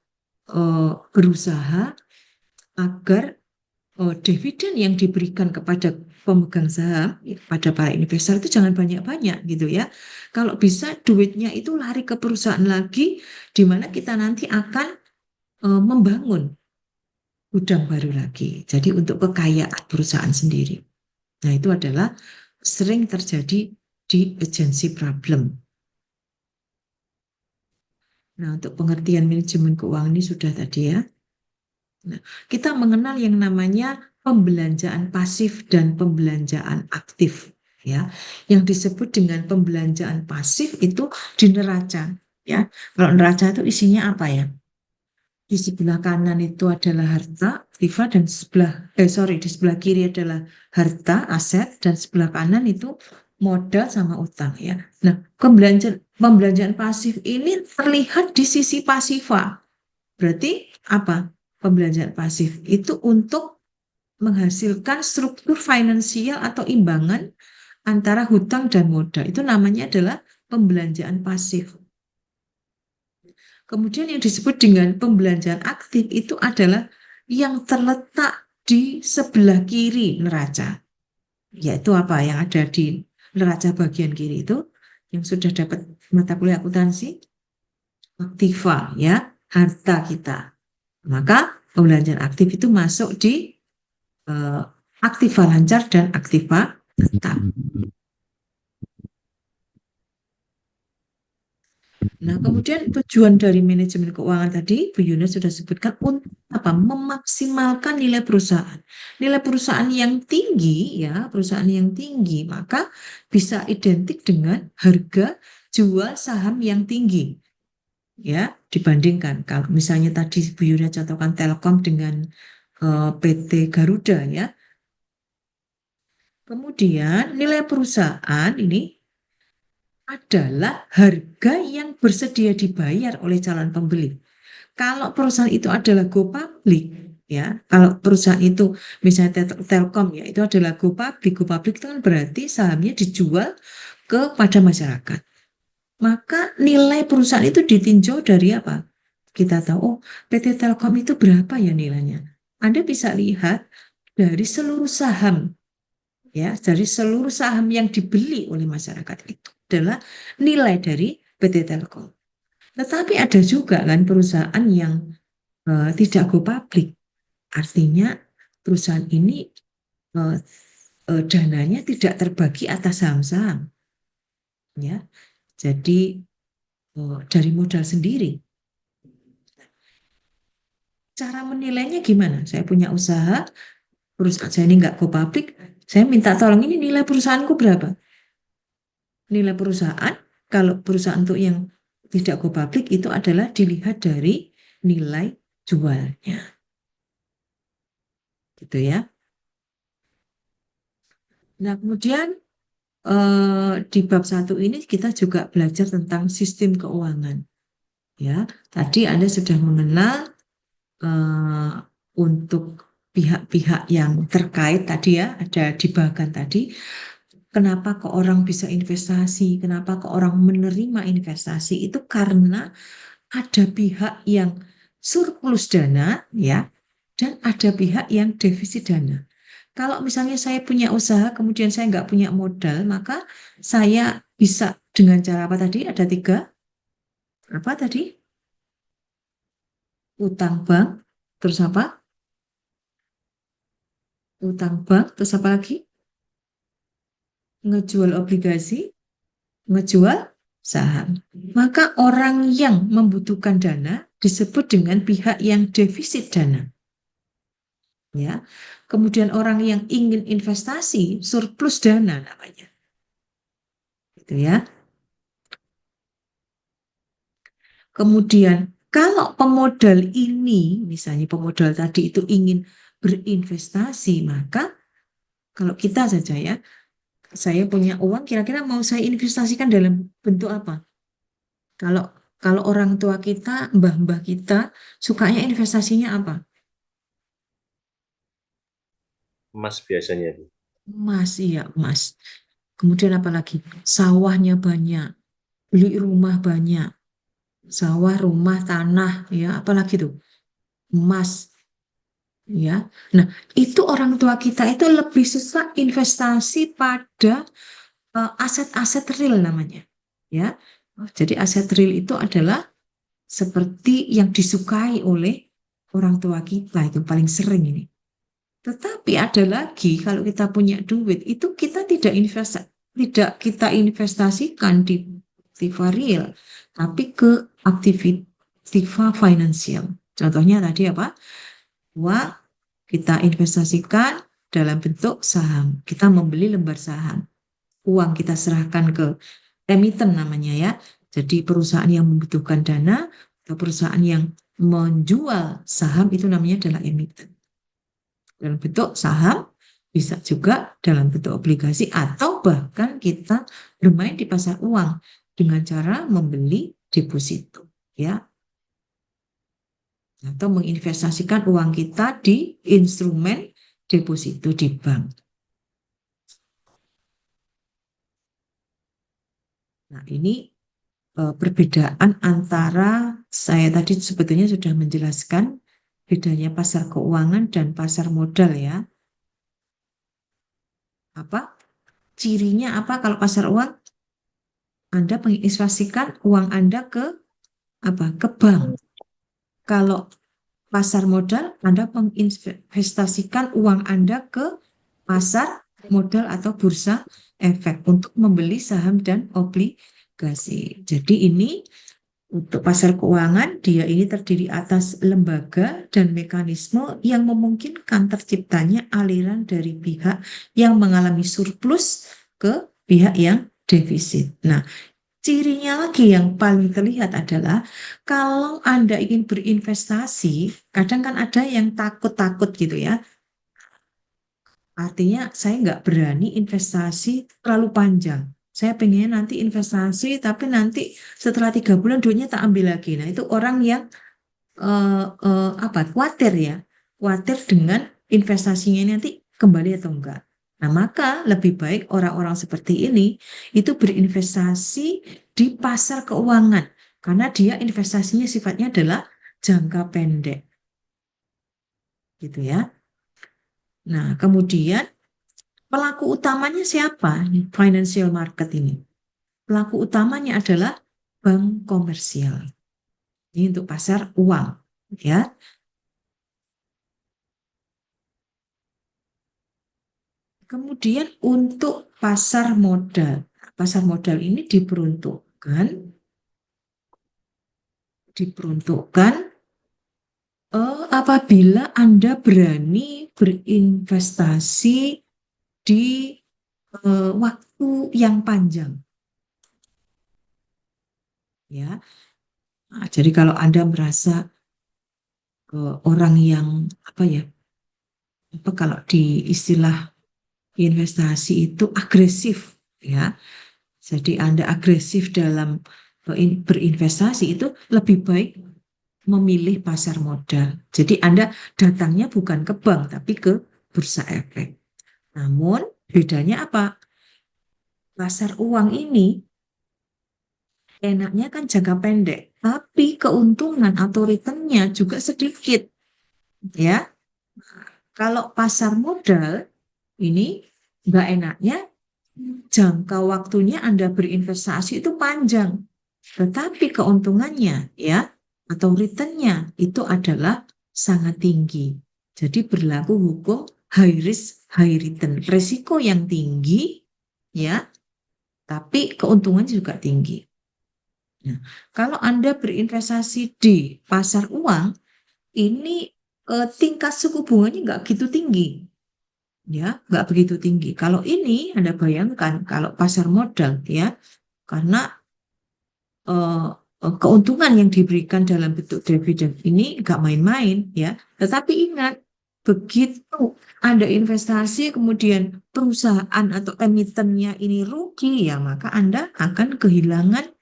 berusaha agar dividen yang diberikan kepada pemegang saham, pada para investor itu jangan banyak-banyak gitu ya. Kalau bisa duitnya itu lari ke perusahaan lagi, di mana kita nanti akan membangun gudang baru lagi. Jadi untuk kekayaan perusahaan sendiri. Nah, itu adalah sering terjadi di agency problem. Nah, untuk pengertian manajemen keuangan ini sudah tadi ya. Nah, kita mengenal yang namanya pembelanjaan pasif dan pembelanjaan aktif ya. Yang disebut dengan pembelanjaan pasif itu di neraca ya. Kalau neraca itu isinya apa ya? di sebelah kanan itu adalah harta aktiva dan di sebelah kiri adalah harta aset dan sebelah kanan itu modal sama utang ya. Nah, pembelanjaan pasif ini terlihat di sisi pasifa. Berarti apa? Pembelanjaan pasif itu untuk menghasilkan struktur finansial atau imbangan antara hutang dan modal. Itu namanya adalah pembelanjaan pasif. Kemudian yang disebut dengan pembelanjaan aktif itu adalah yang terletak di sebelah kiri neraca. Yaitu apa? Yang ada di neraca bagian kiri itu yang sudah dapat mata kuliah akuntansi, aktiva ya, harta kita. Maka pembelanjaan aktif itu masuk di aktiva lancar dan aktiva tetap. Nah, kemudian tujuan dari manajemen keuangan tadi, Bu Yuna sudah sebutkan untuk apa? Memaksimalkan nilai perusahaan. Nilai perusahaan yang tinggi, ya, perusahaan yang tinggi, maka bisa identik dengan harga jual saham yang tinggi. Ya, dibandingkan kalau misalnya tadi Bu Yuna contohkan Telkom dengan PT Garuda, ya. Kemudian nilai perusahaan ini adalah harga yang bersedia dibayar oleh calon pembeli. Kalau perusahaan itu adalah go public, ya, kalau perusahaan itu misalnya Telkom ya, itu adalah go public itu kan berarti sahamnya dijual kepada masyarakat. Maka nilai perusahaan itu ditinjau dari apa? Kita tahu, oh, PT Telkom itu berapa ya nilainya? Anda bisa lihat dari seluruh saham, ya, dari seluruh saham yang dibeli oleh masyarakat itu adalah nilai dari PT Telkom. Tetapi ada juga kan perusahaan yang tidak go public. Artinya perusahaan ini dananya tidak terbagi atas saham-saham. Ya. Jadi dari modal sendiri. Cara menilainya gimana? Saya punya usaha, perusahaan saya ini nggak go public, saya minta tolong ini nilai perusahaanku berapa? Nilai perusahaan, kalau perusahaan untuk yang tidak go public itu adalah dilihat dari nilai jualnya. Gitu ya. Nah, kemudian di bab 1 ini kita juga belajar tentang sistem keuangan. Ya, tadi Anda sudah mengenal untuk pihak-pihak yang terkait tadi ya, ada di bagian tadi. Kenapa kok orang bisa investasi? Kenapa kok orang menerima investasi? Itu karena ada pihak yang surplus dana, ya, dan ada pihak yang defisit dana. Kalau misalnya saya punya usaha, kemudian saya nggak punya modal, maka saya bisa dengan cara apa tadi? Ada 3. Apa tadi? Utang bank, terus apa? Utang bank, terus apa lagi? Ngejual obligasi, ngejual saham. Maka orang yang membutuhkan dana disebut dengan pihak yang defisit dana. Ya. Kemudian orang yang ingin investasi surplus dana namanya. Gitu ya. Kemudian kalau pemodal ini, misalnya pemodal tadi itu ingin berinvestasi, maka kalau kita saja ya, saya punya uang, kira-kira mau saya investasikan dalam bentuk apa? Kalau orang tua kita, mbah-mbah kita, sukanya investasinya apa? Emas biasanya. Emas, iya emas. Kemudian apa lagi? Sawahnya banyak, beli rumah banyak, sawah, rumah, tanah, ya apalagi tuh? Emas, ya. Nah, itu orang tua kita itu lebih suka investasi pada aset-aset real namanya, ya. Jadi aset real itu adalah seperti yang disukai oleh orang tua kita, itu paling sering ini. Tetapi ada lagi kalau kita punya duit itu kita tidak kita investasikan di aktiva real, tapi ke aktiva finansial. Contohnya tadi apa? Uang kita investasikan dalam bentuk saham. Kita membeli lembar saham. Uang kita serahkan ke emiten namanya ya. Jadi perusahaan yang membutuhkan dana atau perusahaan yang menjual saham itu namanya adalah emiten. Dalam bentuk saham, bisa juga dalam bentuk obligasi, atau bahkan kita bermain di pasar uang dengan cara membeli deposito, ya, atau menginvestasikan uang kita di instrumen deposito di bank. Nah, ini perbedaan antara, saya tadi sebetulnya sudah menjelaskan bedanya pasar keuangan dan pasar modal, ya. Apa cirinya apa kalau pasar uang? Anda menginvestasikan uang Anda ke bank. Kalau pasar modal, Anda menginvestasikan uang Anda ke pasar modal atau bursa efek untuk membeli saham dan obligasi. Jadi ini untuk pasar keuangan, dia ini terdiri atas lembaga dan mekanisme yang memungkinkan terciptanya aliran dari pihak yang mengalami surplus ke pihak yang defisit. Nah, cirinya lagi yang paling terlihat adalah kalau Anda ingin berinvestasi, kadang kan ada yang takut-takut gitu, ya. Artinya saya nggak berani investasi terlalu panjang. Saya pengen nanti investasi, tapi nanti setelah 3 bulan duitnya tak ambil lagi. Nah, itu orang yang khawatir, ya, khawatir dengan investasinya nanti kembali atau enggak. Nah, maka lebih baik orang-orang seperti ini itu berinvestasi di pasar keuangan karena dia investasinya sifatnya adalah jangka pendek, gitu, ya. Nah, kemudian pelaku utamanya siapa? Financial market ini. Pelaku utamanya adalah bank komersial. Ini untuk pasar uang, ya. Kemudian untuk pasar modal. Pasar modal ini diperuntukkan apabila Anda berani berinvestasi di waktu yang panjang, ya. Nah, jadi kalau Anda merasa orang yang kalau di istilah investasi itu agresif, ya. Jadi Anda agresif dalam berinvestasi, itu lebih baik memilih pasar modal. Jadi Anda datangnya bukan ke bank tapi ke bursa efek. Namun bedanya apa? Pasar uang ini enaknya kan jangka pendek, tapi keuntungan atau returnnya juga sedikit, ya. Kalau pasar modal ini nggak enaknya jangka waktunya Anda berinvestasi itu panjang, tetapi keuntungannya, ya, atau returnnya itu adalah sangat tinggi. Jadi berlaku hukum high risk high return, resiko yang tinggi, ya, tapi keuntungannya juga tinggi. Nah, kalau Anda berinvestasi di pasar uang, ini tingkat suku bunganya nggak begitu tinggi, ya, nggak begitu tinggi. Kalau ini Anda bayangkan kalau pasar modal, ya, karena keuntungan yang diberikan dalam bentuk dividen ini nggak main-main, ya. Tetapi ingat, begitu Anda investasi kemudian perusahaan atau emitennya ini rugi, ya, maka Anda akan kehilangan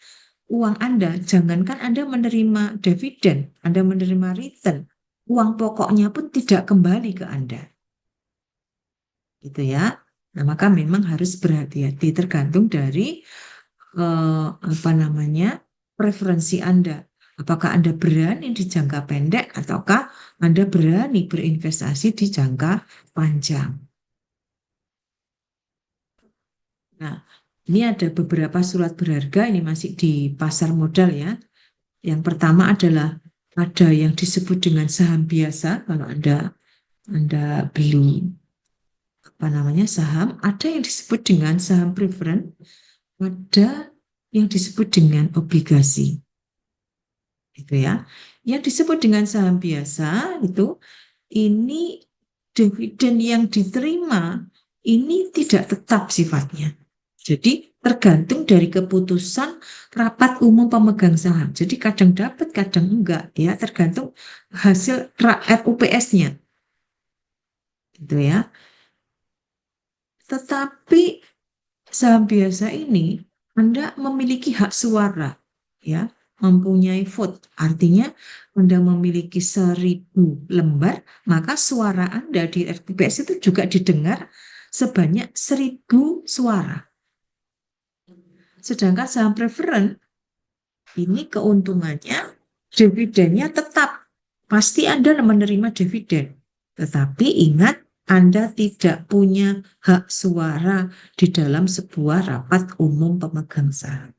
uang Anda. Jangankan Anda menerima dividen, Anda menerima return, uang pokoknya pun tidak kembali ke Anda. Gitu, ya. Nah, maka memang harus berhati-hati tergantung dari preferensi Anda. Apakah Anda berani di jangka pendek ataukah Anda berani berinvestasi di jangka panjang. Nah, ini ada beberapa surat berharga, ini masih di pasar modal, ya. Yang pertama adalah ada yang disebut dengan saham biasa. Kalau Anda beli saham, ada yang disebut dengan saham preferen, ada yang disebut dengan obligasi. Itu, ya. Yang disebut dengan saham biasa itu, ini dividen yang diterima ini tidak tetap sifatnya. Jadi tergantung dari keputusan rapat umum pemegang saham. Jadi kadang dapat, kadang enggak, ya tergantung hasil RUPS-nya, gitu ya. Tetapi saham biasa ini Anda memiliki hak suara, ya, mempunyai vote. Artinya Anda memiliki 1.000 lembar, maka suara Anda di RUPS itu juga didengar sebanyak 1.000 suara. Sedangkan saham preferen ini keuntungannya dividennya tetap. Pasti Anda menerima dividen. Tetapi ingat, Anda tidak punya hak suara di dalam sebuah rapat umum pemegang saham.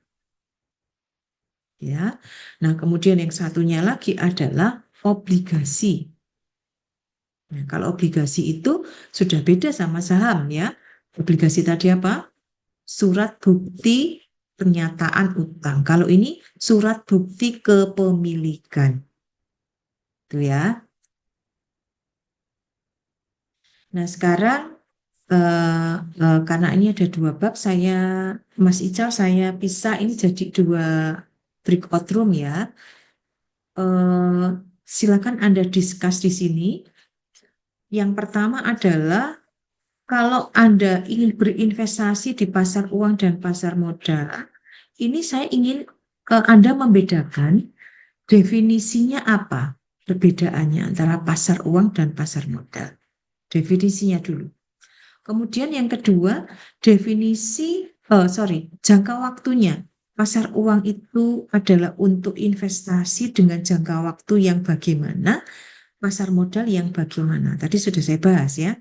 Ya. Nah, kemudian yang satunya lagi adalah obligasi. Nah, kalau obligasi itu sudah beda sama saham ya. Obligasi tadi apa? Surat bukti pernyataan utang. Kalau ini surat bukti kepemilikan. Itu ya. Nah, sekarang karena ini ada 2 bab, Mas Ical, saya pisah ini jadi 2 breakout room ya. Silakan Anda discuss di sini. Yang pertama adalah kalau Anda ingin berinvestasi di pasar uang dan pasar modal, ini saya ingin Anda membedakan definisinya apa perbedaannya antara pasar uang dan pasar modal. Definisinya dulu. Kemudian yang kedua, jangka waktunya. Pasar uang itu adalah untuk investasi dengan jangka waktu yang bagaimana, pasar modal yang bagaimana. Tadi sudah saya bahas ya.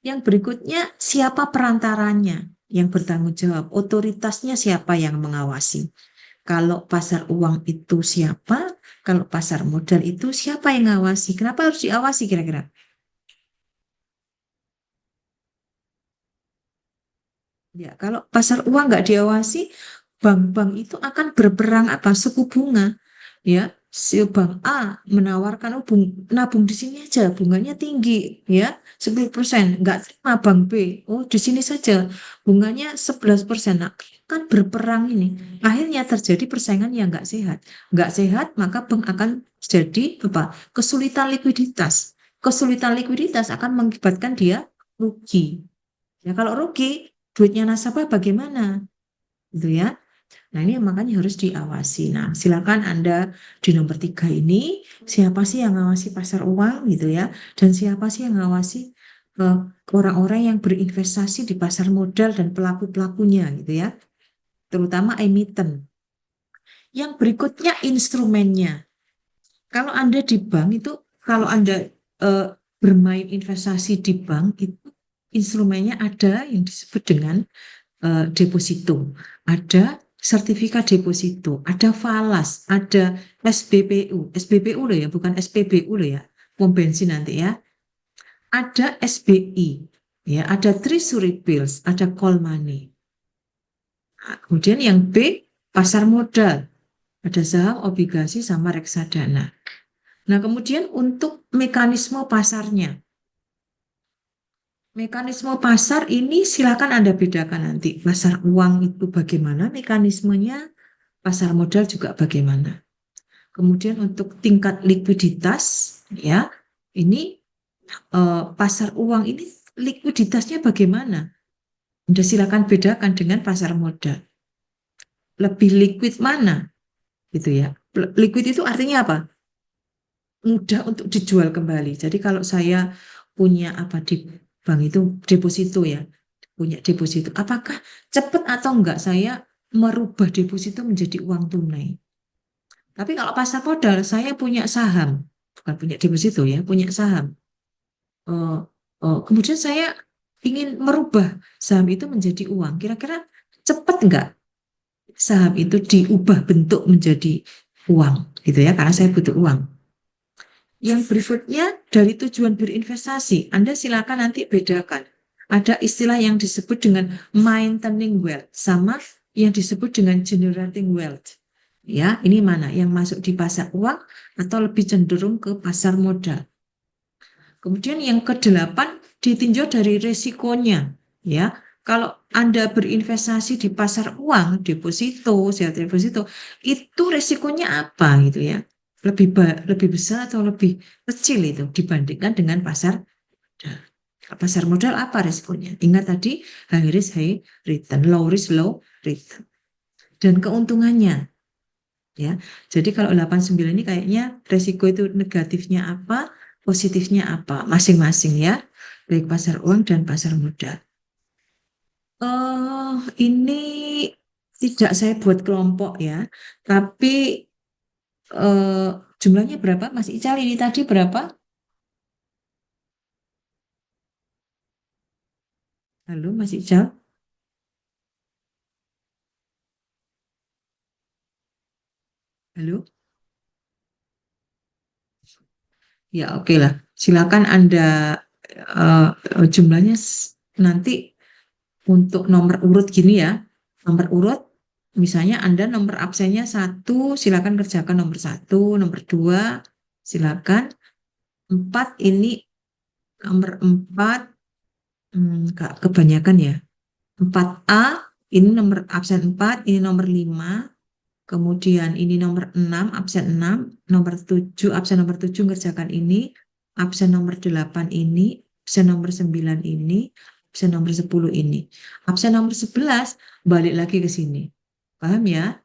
Yang berikutnya, siapa perantaranya yang bertanggung jawab? Otoritasnya siapa yang mengawasi? Kalau pasar uang itu siapa? Kalau pasar modal itu siapa yang mengawasi? Kenapa harus diawasi kira-kira? Ya, kalau pasar uang nggak diawasi, bank-bank itu akan berperang suku bunga. Ya, si bank A menawarkan nabung di sini aja, bunganya tinggi, ya 10%. Nggak terima bank B, di sini saja, bunganya 11%. Nah, kan berperang ini. Akhirnya terjadi persaingan yang nggak sehat. Nggak sehat, maka bank akan jadi kesulitan likuiditas. Kesulitan likuiditas akan mengakibatkan dia rugi. Ya, kalau rugi, duitnya nasabah bagaimana? Gitu ya. Nah, ini makanya harus diawasi. Nah, silakan Anda di nomor 3 ini, siapa sih yang ngawasi pasar uang gitu ya, dan siapa sih yang ngawasi orang-orang yang berinvestasi di pasar modal dan pelaku-pelakunya gitu ya, terutama emiten. Yang berikutnya instrumennya. Kalau Anda di bank itu, kalau Anda bermain investasi di bank itu, instrumennya ada yang disebut dengan deposito, ada sertifikat deposito, ada falas, ada SBPU loh ya, bukan SPBU loh ya, pom bensin nanti ya, ada SBI, ya, ada treasury bills, ada call money. Nah, kemudian yang B, pasar modal, ada saham, obligasi, sama reksadana. Nah, kemudian untuk mekanisme pasarnya. Mekanisme pasar ini silakan Anda bedakan nanti. Pasar uang itu bagaimana mekanismenya, pasar modal juga bagaimana. Kemudian untuk tingkat likuiditas, ya, ini pasar uang ini likuiditasnya bagaimana? Anda silakan bedakan dengan pasar modal. Lebih liquid mana? Gitu ya. Liquid itu artinya apa? Mudah untuk dijual kembali. Jadi kalau saya punya di bank itu deposito ya, punya deposito, apakah cepat atau enggak saya merubah deposito menjadi uang tunai? Tapi kalau pasar modal, saya punya saham, bukan punya deposito ya, punya saham. Kemudian saya ingin merubah saham itu menjadi uang. Kira-kira cepat enggak saham itu diubah bentuk menjadi uang, gitu ya? Karena saya butuh uang. Yang berikutnya dari tujuan berinvestasi, Anda silakan nanti bedakan. Ada istilah yang disebut dengan maintaining wealth sama yang disebut dengan generating wealth. Ya, ini mana yang masuk di pasar uang atau lebih cenderung ke pasar modal. Kemudian yang ke-8 ditinjau dari resikonya, ya. kalau Anda berinvestasi di pasar uang, deposito, siapa deposito, itu resikonya apa gitu ya? Lebih besar atau lebih kecil itu dibandingkan dengan pasar modal. Pasar modal apa resikonya? Ingat tadi high risk high return, low risk low return. Dan keuntungannya ya. Jadi kalau 89 ini kayaknya resiko itu negatifnya apa, positifnya apa, masing-masing ya. Baik pasar uang dan pasar modal. Ini tidak saya buat kelompok ya, tapi eh, jumlahnya berapa? Mas Ical ini tadi berapa? Halo Mas Ical, halo? Ya oke lah, silakan Anda jumlahnya nanti untuk nomor urut gini ya, nomor urut misalnya Anda nomor absennya satu, silakan kerjakan nomor satu, nomor dua, silakan. Empat ini nomor empat, kebanyakan ya. 4A, ini nomor absen 4, ini nomor 5, kemudian ini nomor 6, absen 6, nomor 7, absen nomor 7 ngerjakan ini, absen nomor 8 ini, absen nomor 9 ini, absen nomor 10 ini. Absen nomor 11 balik lagi ke sini. Paham ya?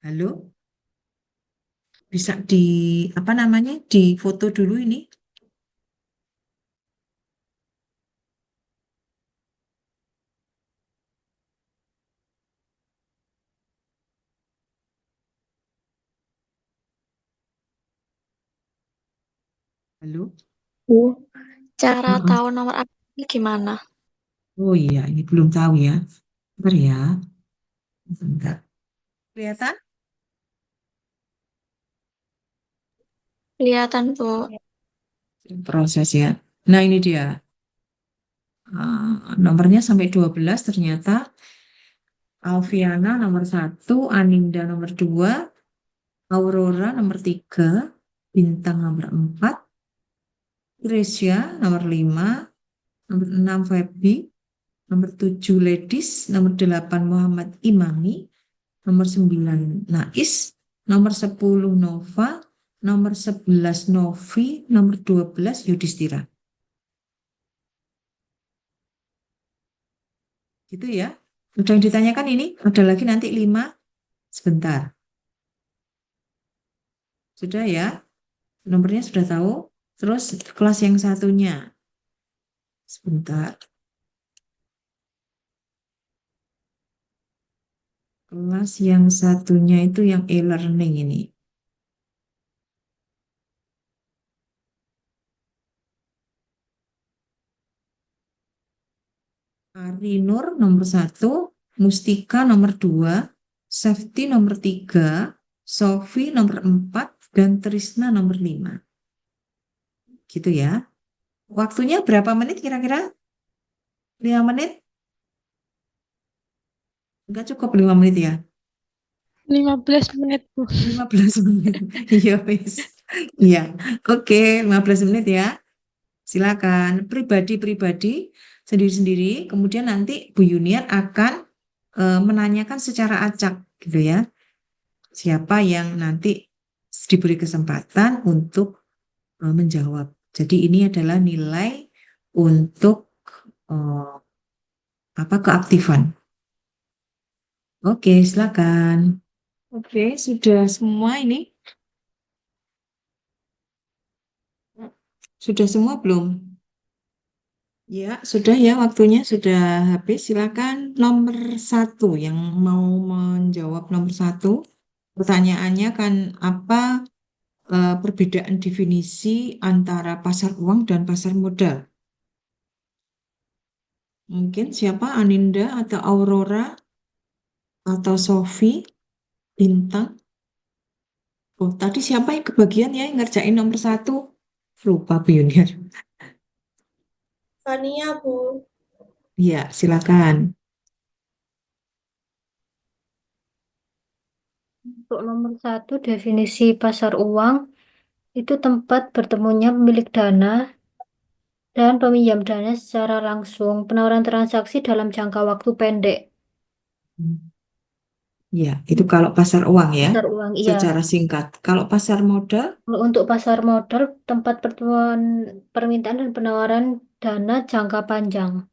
Halo? Bisa di apa namanya? Di foto dulu ini. Halo? Bu, cara Heeh. tahu nomor absennya gimana? Oh iya, ini belum tahu ya. Bentar ya. Bentar. Kelihatan? Kelihatan, Bu. Proses ya. Nah, ini dia. Nomornya sampai 12 ternyata. Alfiana nomor satu, Aninda nomor 2, Aurora nomor 3, Bintang nomor 4, Gracia nomor 5, nomor 6 Feby, nomor 7 Ladies, nomor 8 Muhammad Imami, nomor 9 Nais, nomor 10 Nova, nomor 11 Novi, nomor 12 Yudhistira. Gitu ya. Udah yang ditanyakan ini, ada lagi nanti 5 sebentar. Sudah ya, nomornya sudah tahu. Terus kelas yang satunya, sebentar. Kelas yang satunya itu yang e-learning ini. Arinur nomor 1, Mustika nomor 2, Safety nomor 3, Sofi nomor 4, dan Trisna nomor 5. Gitu ya. Waktunya berapa menit kira-kira? 5 menit? Enggak cukup 5 menit ya? 15 menit, Bu. 15 menit. Iya, wis. Iya. Oke, 15 menit ya. Silakan pribadi-pribadi sendiri-sendiri. Kemudian nanti Bu Yuniar akan menanyakan secara acak gitu ya. Siapa yang nanti diberi kesempatan untuk menjawab. Jadi ini adalah nilai untuk eh, apa keaktifan. Oke, silakan. Oke, sudah semua ini? Sudah semua belum? Ya, sudah ya waktunya sudah habis. Silakan nomor satu yang mau menjawab nomor satu. Pertanyaannya kan apa perbedaan definisi antara pasar uang dan pasar modal? Mungkin siapa? Aninda atau Aurora atau Sofi, Bintang? Oh, tadi siapa yang kebagian ya yang ngerjain nomor satu? Lupa Bu Yuniar. Fania, Bu. Iya, silakan. Untuk nomor satu, definisi pasar uang itu tempat bertemunya pemilik dana dan peminjam dana secara langsung, penawaran transaksi dalam jangka waktu pendek. Ya, itu kalau pasar uang ya, Pasar uang, iya. secara singkat. Kalau pasar modal, Kalau untuk pasar modal, tempat pertemuan permintaan dan penawaran dana jangka panjang.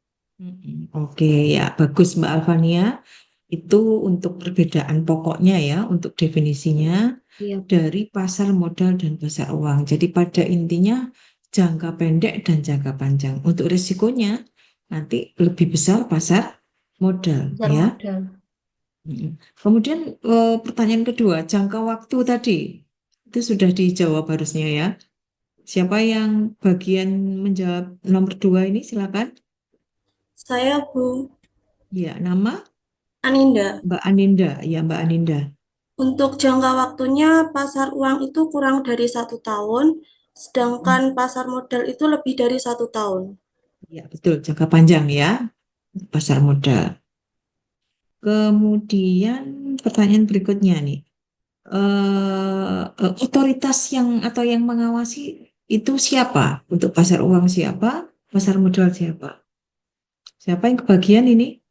oke ya, bagus Mbak Alfania. Itu untuk perbedaan pokoknya ya, untuk definisinya Iya. dari pasar modal dan pasar uang. Jadi pada intinya jangka pendek dan jangka panjang. Untuk risikonya nanti lebih besar pasar modal Pasar ya. modal. Kemudian pertanyaan kedua, jangka waktu tadi itu sudah dijawab harusnya ya. Siapa yang bagian menjawab nomor 2 ini silakan. Saya Bu Ya, nama Aninda. Mbak Aninda. Ya, Mbak Aninda. Untuk jangka waktunya pasar uang itu kurang dari 1 tahun, sedangkan pasar modal itu lebih dari 1 tahun. Ya, betul, jangka panjang ya, pasar modal. Kemudian pertanyaan berikutnya nih. Otoritas yang atau yang mengawasi itu siapa? Untuk pasar uang siapa? Pasar modal siapa? Siapa yang kebagian ini?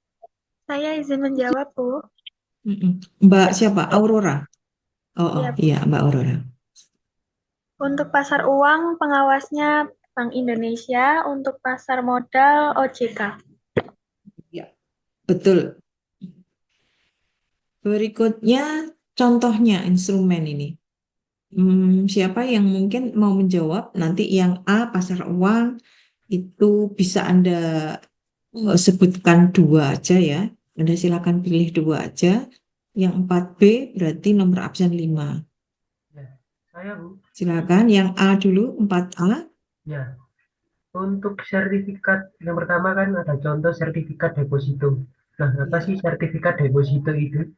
Saya izin menjawab, Bu. Mm-mm. Mbak siapa? Aurora. Oh, oh, Iya, Bu. iya, Mbak Aurora. Untuk pasar uang, pengawasnya Bank Indonesia. Untuk pasar modal, OJK. Ya, betul. Berikutnya contohnya instrumen ini. Siapa yang mungkin mau menjawab? Nanti yang A, pasar uang, itu bisa Anda sebutkan 2 aja ya. Anda silakan pilih 2 aja. Yang 4B berarti nomor absen 5. Ya, saya Bu. Silakan yang A dulu, 4A. Ya, untuk sertifikat yang pertama kan ada contoh sertifikat deposito. Nah, apa Ya. sih sertifikat deposito itu?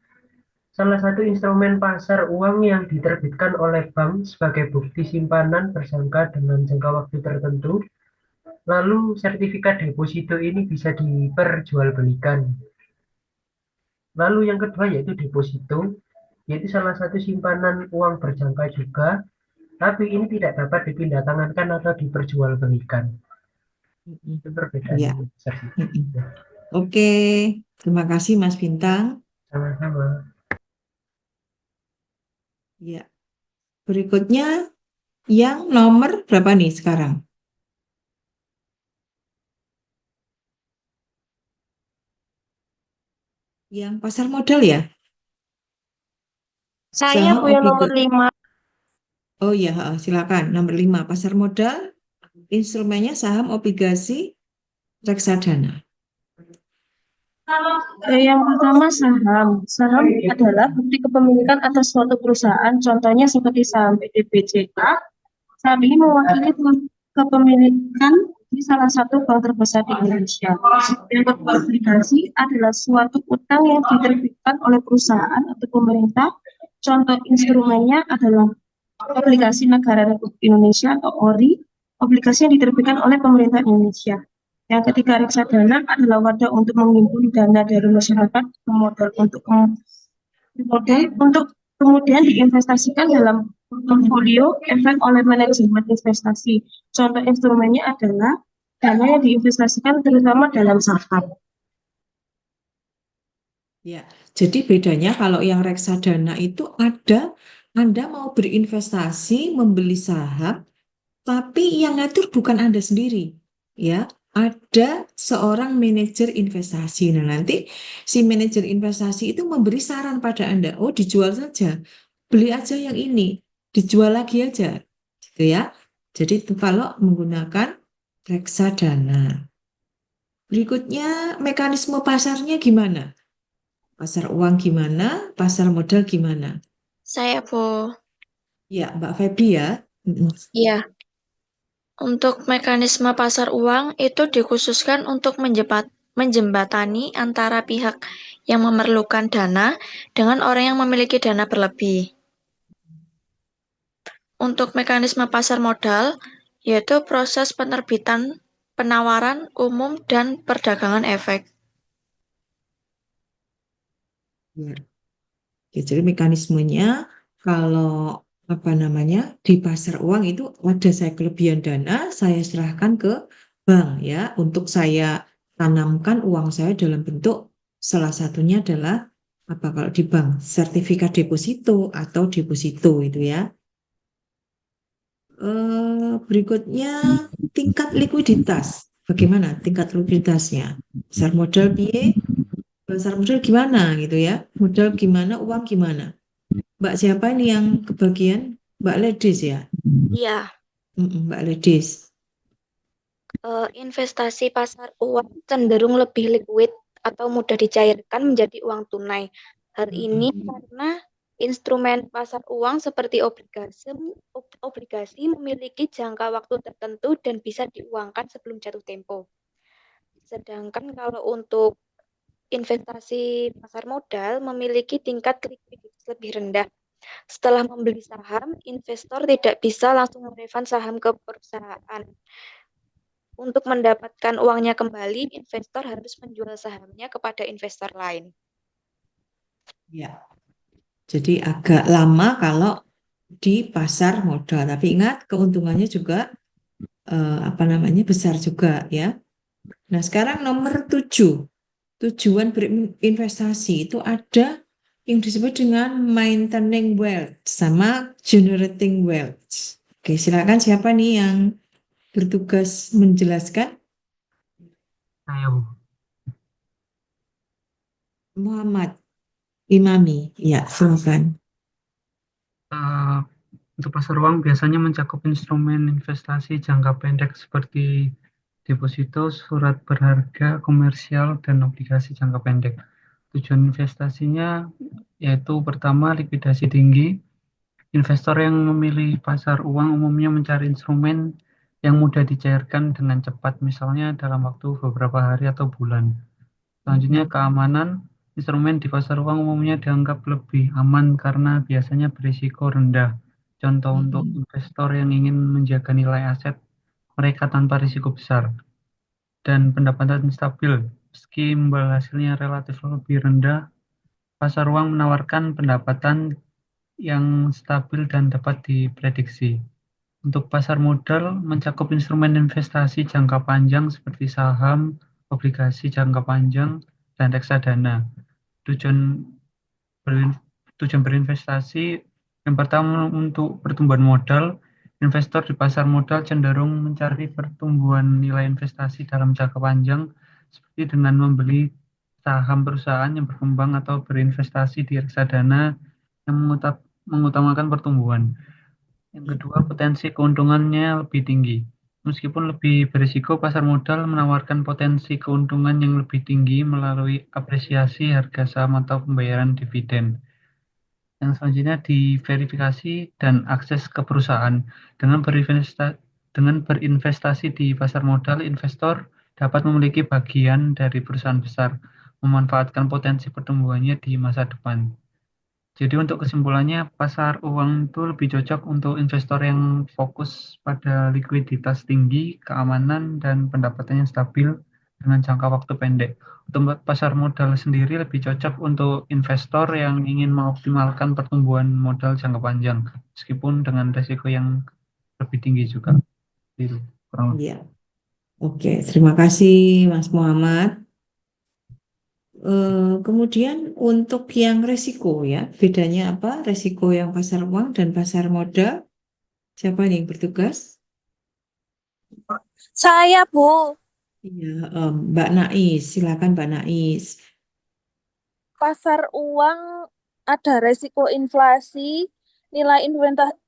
Salah satu instrumen pasar uang yang diterbitkan oleh bank sebagai bukti simpanan bersangka dengan jangka waktu tertentu. Lalu sertifikat deposito ini bisa diperjualbelikan. Lalu yang kedua yaitu deposito, yaitu salah satu simpanan uang berjangka juga, tapi ini tidak dapat dipindahtangankan atau diperjualbelikan. Mm-mm. Itu perbedaannya. Ya. besar. Mm-mm. Oke, terima kasih Mas Bintang. Sama-sama. Ya. Berikutnya yang nomor berapa nih sekarang? Yang pasar modal ya? Saya, Saham Bu, yang nomor obligasi. 5. Oh iya, silakan. Nomor 5, pasar modal. Instrumennya saham obligasi reksadana. Yang pertama saham. Saham adalah bukti kepemilikan atas suatu perusahaan, contohnya seperti saham PTBCA. Saham ini mewakili kepemilikan di salah satu bank terbesar di Indonesia. Yang kedua, obligasi adalah suatu utang yang diterbitkan oleh perusahaan atau pemerintah. Contoh instrumennya adalah obligasi Negara Republik Indonesia atau ORI, obligasi yang diterbitkan oleh pemerintah Indonesia. Yang ketiga, reksadana adalah wadah untuk menghimpun dana dari masyarakat ke modal untuk kemudian diinvestasikan dalam portfolio efek oleh manajemen investasi. Contoh instrumennya adalah dana yang diinvestasikan terutama dalam saham. Ya, jadi bedanya kalau yang reksadana itu ada Anda mau berinvestasi, membeli saham, tapi yang ngatur bukan Anda sendiri. Ya, ada seorang manajer investasi. Nah, nanti si manajer investasi itu memberi saran pada Anda, oh dijual saja, beli aja yang ini, dijual lagi aja. Gitu ya. Jadi itu kalau menggunakan reksadana. Berikutnya mekanisme pasarnya gimana? Pasar uang gimana? Pasar modal gimana? Saya, Bu. Ya, Mbak Feby ya. Iya. Untuk mekanisme pasar uang itu dikhususkan untuk menjembatani antara pihak yang memerlukan dana dengan orang yang memiliki dana berlebih. Untuk mekanisme pasar modal, yaitu proses penerbitan, penawaran umum, dan perdagangan efek. Ya. Ya, jadi mekanismenya kalau apa namanya di pasar uang itu ada saya kelebihan dana, saya serahkan ke bank ya untuk saya tanamkan uang saya dalam bentuk salah satunya adalah apa kalau di bank sertifikat deposito atau deposito itu ya. Berikutnya tingkat likuiditas. Bagaimana tingkat likuiditasnya? Besar modal piye? Besar modal gimana gitu ya? Modal gimana? Uang gimana? Mbak siapa ini yang kebagian? Mbak Ledis ya? Iya, Mbak Ledis. investasi pasar uang cenderung lebih liquid atau mudah dicairkan menjadi uang tunai. Hal ini karena instrumen pasar uang seperti obligasi memiliki jangka waktu tertentu dan bisa diuangkan sebelum jatuh tempo. Sedangkan kalau untuk investasi pasar modal memiliki tingkat likuiditas lebih rendah. Setelah membeli saham, investor tidak bisa langsung merefund saham ke perusahaan. Untuk mendapatkan uangnya kembali, investor harus menjual sahamnya kepada investor lain. Ya. Jadi agak lama kalau di pasar modal, tapi ingat keuntungannya juga besar juga ya. Nah, sekarang nomor 7, tujuan berinvestasi itu ada yang disebut dengan maintaining wealth sama generating wealth. Oke, silakan siapa nih yang bertugas menjelaskan? Ayo. Muhammad Imami, ya silakan. Untuk pasar uang biasanya mencakup instrumen investasi jangka pendek seperti deposito, surat berharga, komersial, dan obligasi jangka pendek. Tujuan investasinya yaitu pertama, likuidasi tinggi. Investor yang memilih pasar uang umumnya mencari instrumen yang mudah dicairkan dengan cepat, misalnya dalam waktu beberapa hari atau bulan. Selanjutnya, keamanan. Instrumen di pasar uang umumnya dianggap lebih aman karena biasanya berisiko rendah. Contoh untuk investor yang ingin menjaga nilai aset mereka tanpa risiko besar. Dan pendapatan stabil. Meski imbal hasilnya relatif lebih rendah, pasar uang menawarkan pendapatan yang stabil dan dapat diprediksi. Untuk pasar modal mencakup instrumen investasi jangka panjang seperti saham, obligasi jangka panjang, dan reksadana. Tujuan berinvestasi yang pertama untuk pertumbuhan modal. Investor di pasar modal cenderung mencari pertumbuhan nilai investasi dalam jangka panjang seperti dengan membeli saham perusahaan yang berkembang atau berinvestasi di reksadana yang mengutamakan pertumbuhan. Yang kedua, potensi keuntungannya lebih tinggi. Meskipun lebih berisiko, pasar modal menawarkan potensi keuntungan yang lebih tinggi melalui apresiasi harga saham atau pembayaran dividen. Yang selanjutnya, diverifikasi dan akses ke perusahaan. Dengan berinvestasi di pasar modal, investor dapat memiliki bagian dari perusahaan besar, memanfaatkan potensi pertumbuhannya di masa depan. Jadi untuk kesimpulannya, pasar uang itu lebih cocok untuk investor yang fokus pada likuiditas tinggi, keamanan, dan pendapatan yang stabil dengan jangka waktu pendek. Untuk pasar modal sendiri lebih cocok untuk investor yang ingin mengoptimalkan pertumbuhan modal jangka panjang, meskipun dengan risiko yang lebih tinggi juga. Itu kurang lebih. Ya. Oke, terima kasih Mas Muhammad. Kemudian untuk yang resiko ya, bedanya apa? Resiko yang pasar uang dan pasar modal. Siapa nih yang bertugas? Saya, Bu. Iya, Mbak Nais, silakan Mbak Nais. Pasar uang ada resiko inflasi. Nilai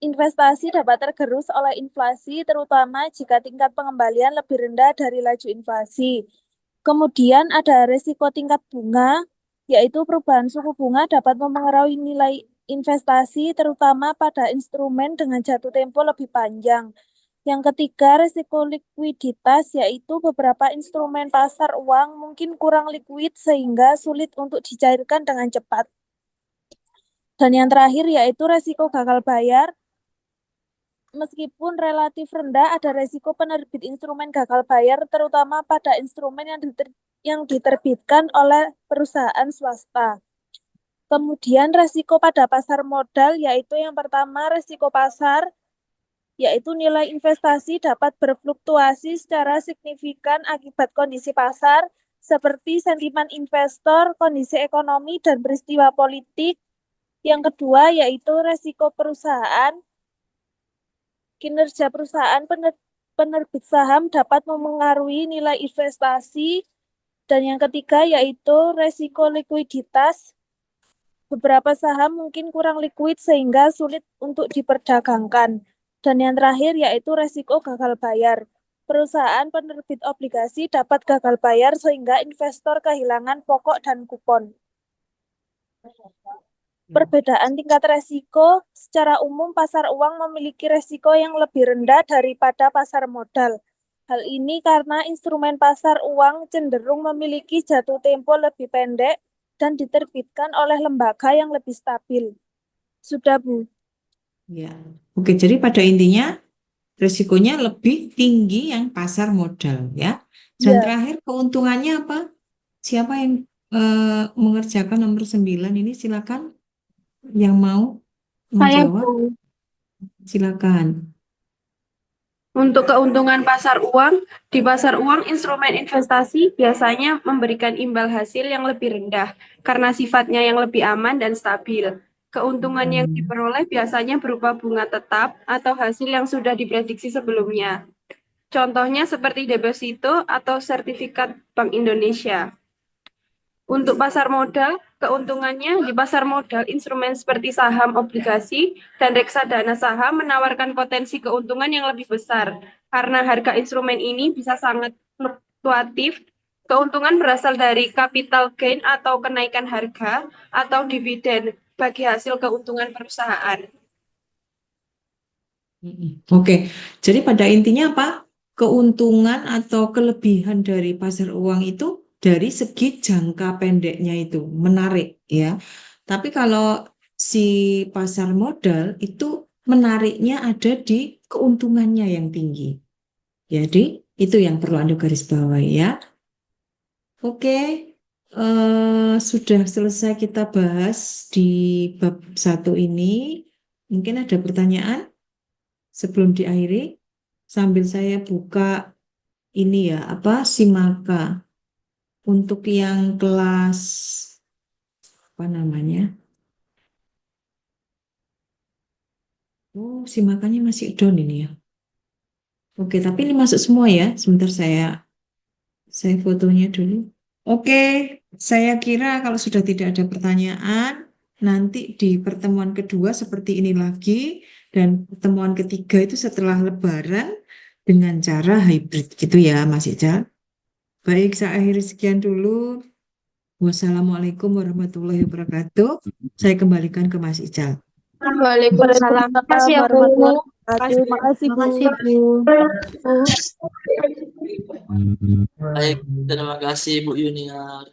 investasi dapat tergerus oleh inflasi, terutama jika tingkat pengembalian lebih rendah dari laju inflasi. Kemudian ada resiko tingkat bunga, yaitu perubahan suku bunga dapat mempengaruhi nilai investasi, terutama pada instrumen dengan jatuh tempo lebih panjang. Yang ketiga, risiko likuiditas, yaitu beberapa instrumen pasar uang mungkin kurang likuid sehingga sulit untuk dicairkan dengan cepat. Dan yang terakhir yaitu risiko gagal bayar. Meskipun relatif rendah, ada risiko penerbit instrumen gagal bayar, terutama pada instrumen yang diterbitkan oleh perusahaan swasta. Kemudian risiko pada pasar modal, yaitu yang pertama risiko pasar, yaitu nilai investasi dapat berfluktuasi secara signifikan akibat kondisi pasar, seperti sentimen investor, kondisi ekonomi, dan peristiwa politik. Yang kedua yaitu resiko perusahaan. Kinerja perusahaan penerbit saham dapat memengaruhi nilai investasi. Dan yang ketiga yaitu resiko likuiditas. Beberapa saham mungkin kurang likuid sehingga sulit untuk diperdagangkan. Dan yang terakhir yaitu resiko gagal bayar. Perusahaan penerbit obligasi dapat gagal bayar sehingga investor kehilangan pokok dan kupon. Perbedaan tingkat resiko, secara umum pasar uang memiliki resiko yang lebih rendah daripada pasar modal. Hal ini karena instrumen pasar uang cenderung memiliki jatuh tempo lebih pendek dan diterbitkan oleh lembaga yang lebih stabil. Sudah, Bu? Ya. Oke, jadi pada intinya risikonya lebih tinggi yang pasar modal ya. Dan Ya. terakhir keuntungannya apa? Siapa yang mengerjakan nomor 9 ini silakan yang mau Saya, menjawab, Bu. silakan. Untuk keuntungan pasar uang, di pasar uang instrumen investasi biasanya memberikan imbal hasil yang lebih rendah karena sifatnya yang lebih aman dan stabil. Keuntungan yang diperoleh biasanya berupa bunga tetap atau hasil yang sudah diprediksi sebelumnya. Contohnya seperti deposito atau sertifikat Bank Indonesia. Untuk pasar modal, keuntungannya di pasar modal instrumen seperti saham, obligasi, dan reksadana saham menawarkan potensi keuntungan yang lebih besar. Karena harga instrumen ini bisa sangat fluktuatif, keuntungan berasal dari capital gain atau kenaikan harga atau dividen bagi hasil keuntungan perusahaan. Oke, jadi pada intinya apa? Keuntungan atau kelebihan dari pasar uang itu dari segi jangka pendeknya itu menarik ya. Tapi kalau si pasar modal itu menariknya ada di keuntungannya yang tinggi. Jadi itu yang perlu Anda garis bawahi ya. Oke, sudah selesai kita bahas di bab 1 ini. Mungkin ada pertanyaan sebelum diakhiri, sambil saya buka ini ya, Simaka. Untuk yang kelas apa namanya? Oh, Simakanya masih down ini ya. Oke, tapi ini masuk semua ya. Sebentar saya fotonya dulu. Oke, saya kira kalau sudah tidak ada pertanyaan, nanti di pertemuan kedua seperti ini lagi, dan pertemuan ketiga itu setelah Lebaran dengan cara hybrid gitu ya, Mas Ical. Baik, saya akhiri sekian dulu. Wassalamualaikum warahmatullahi wabarakatuh. Saya kembalikan ke Mas Ical. Waalaikumsalam. Terima kasih ya, Bu. Terima kasih, Bu. Baik, terima kasih Bu Yuniar.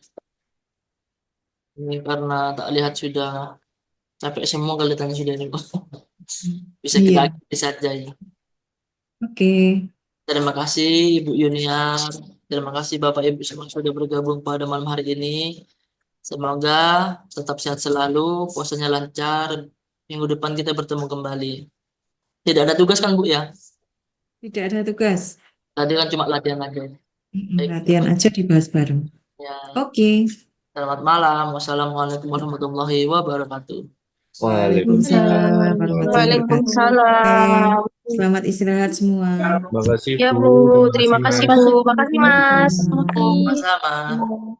Ini karena tak lihat sudah capek semua kelihatannya sudah ini. Bisa kita Iya. akhiri saja ya. Oke. Terima kasih Ibu Yuniar. Terima kasih Bapak Ibu semua sudah bergabung pada malam hari ini. Semoga tetap sehat selalu, puasanya lancar. Minggu depan kita bertemu kembali. Tidak ada tugas kan Bu ya? Tidak ada tugas. Tadi kan cuma latihan aja. Baik. Latihan aja dibahas bareng. Ya. Oke. Selamat malam. Wassalamualaikum warahmatullahi wabarakatuh. Waalaikumsalam warahmatullahi wabarakatuh. Waalaikumsalam. Oke. Selamat istirahat semua. Terima kasih Ya, Bu. Bu. Terima Terima kasih, kasih, Mas. Bu. Makasih, Mas. Sama-sama.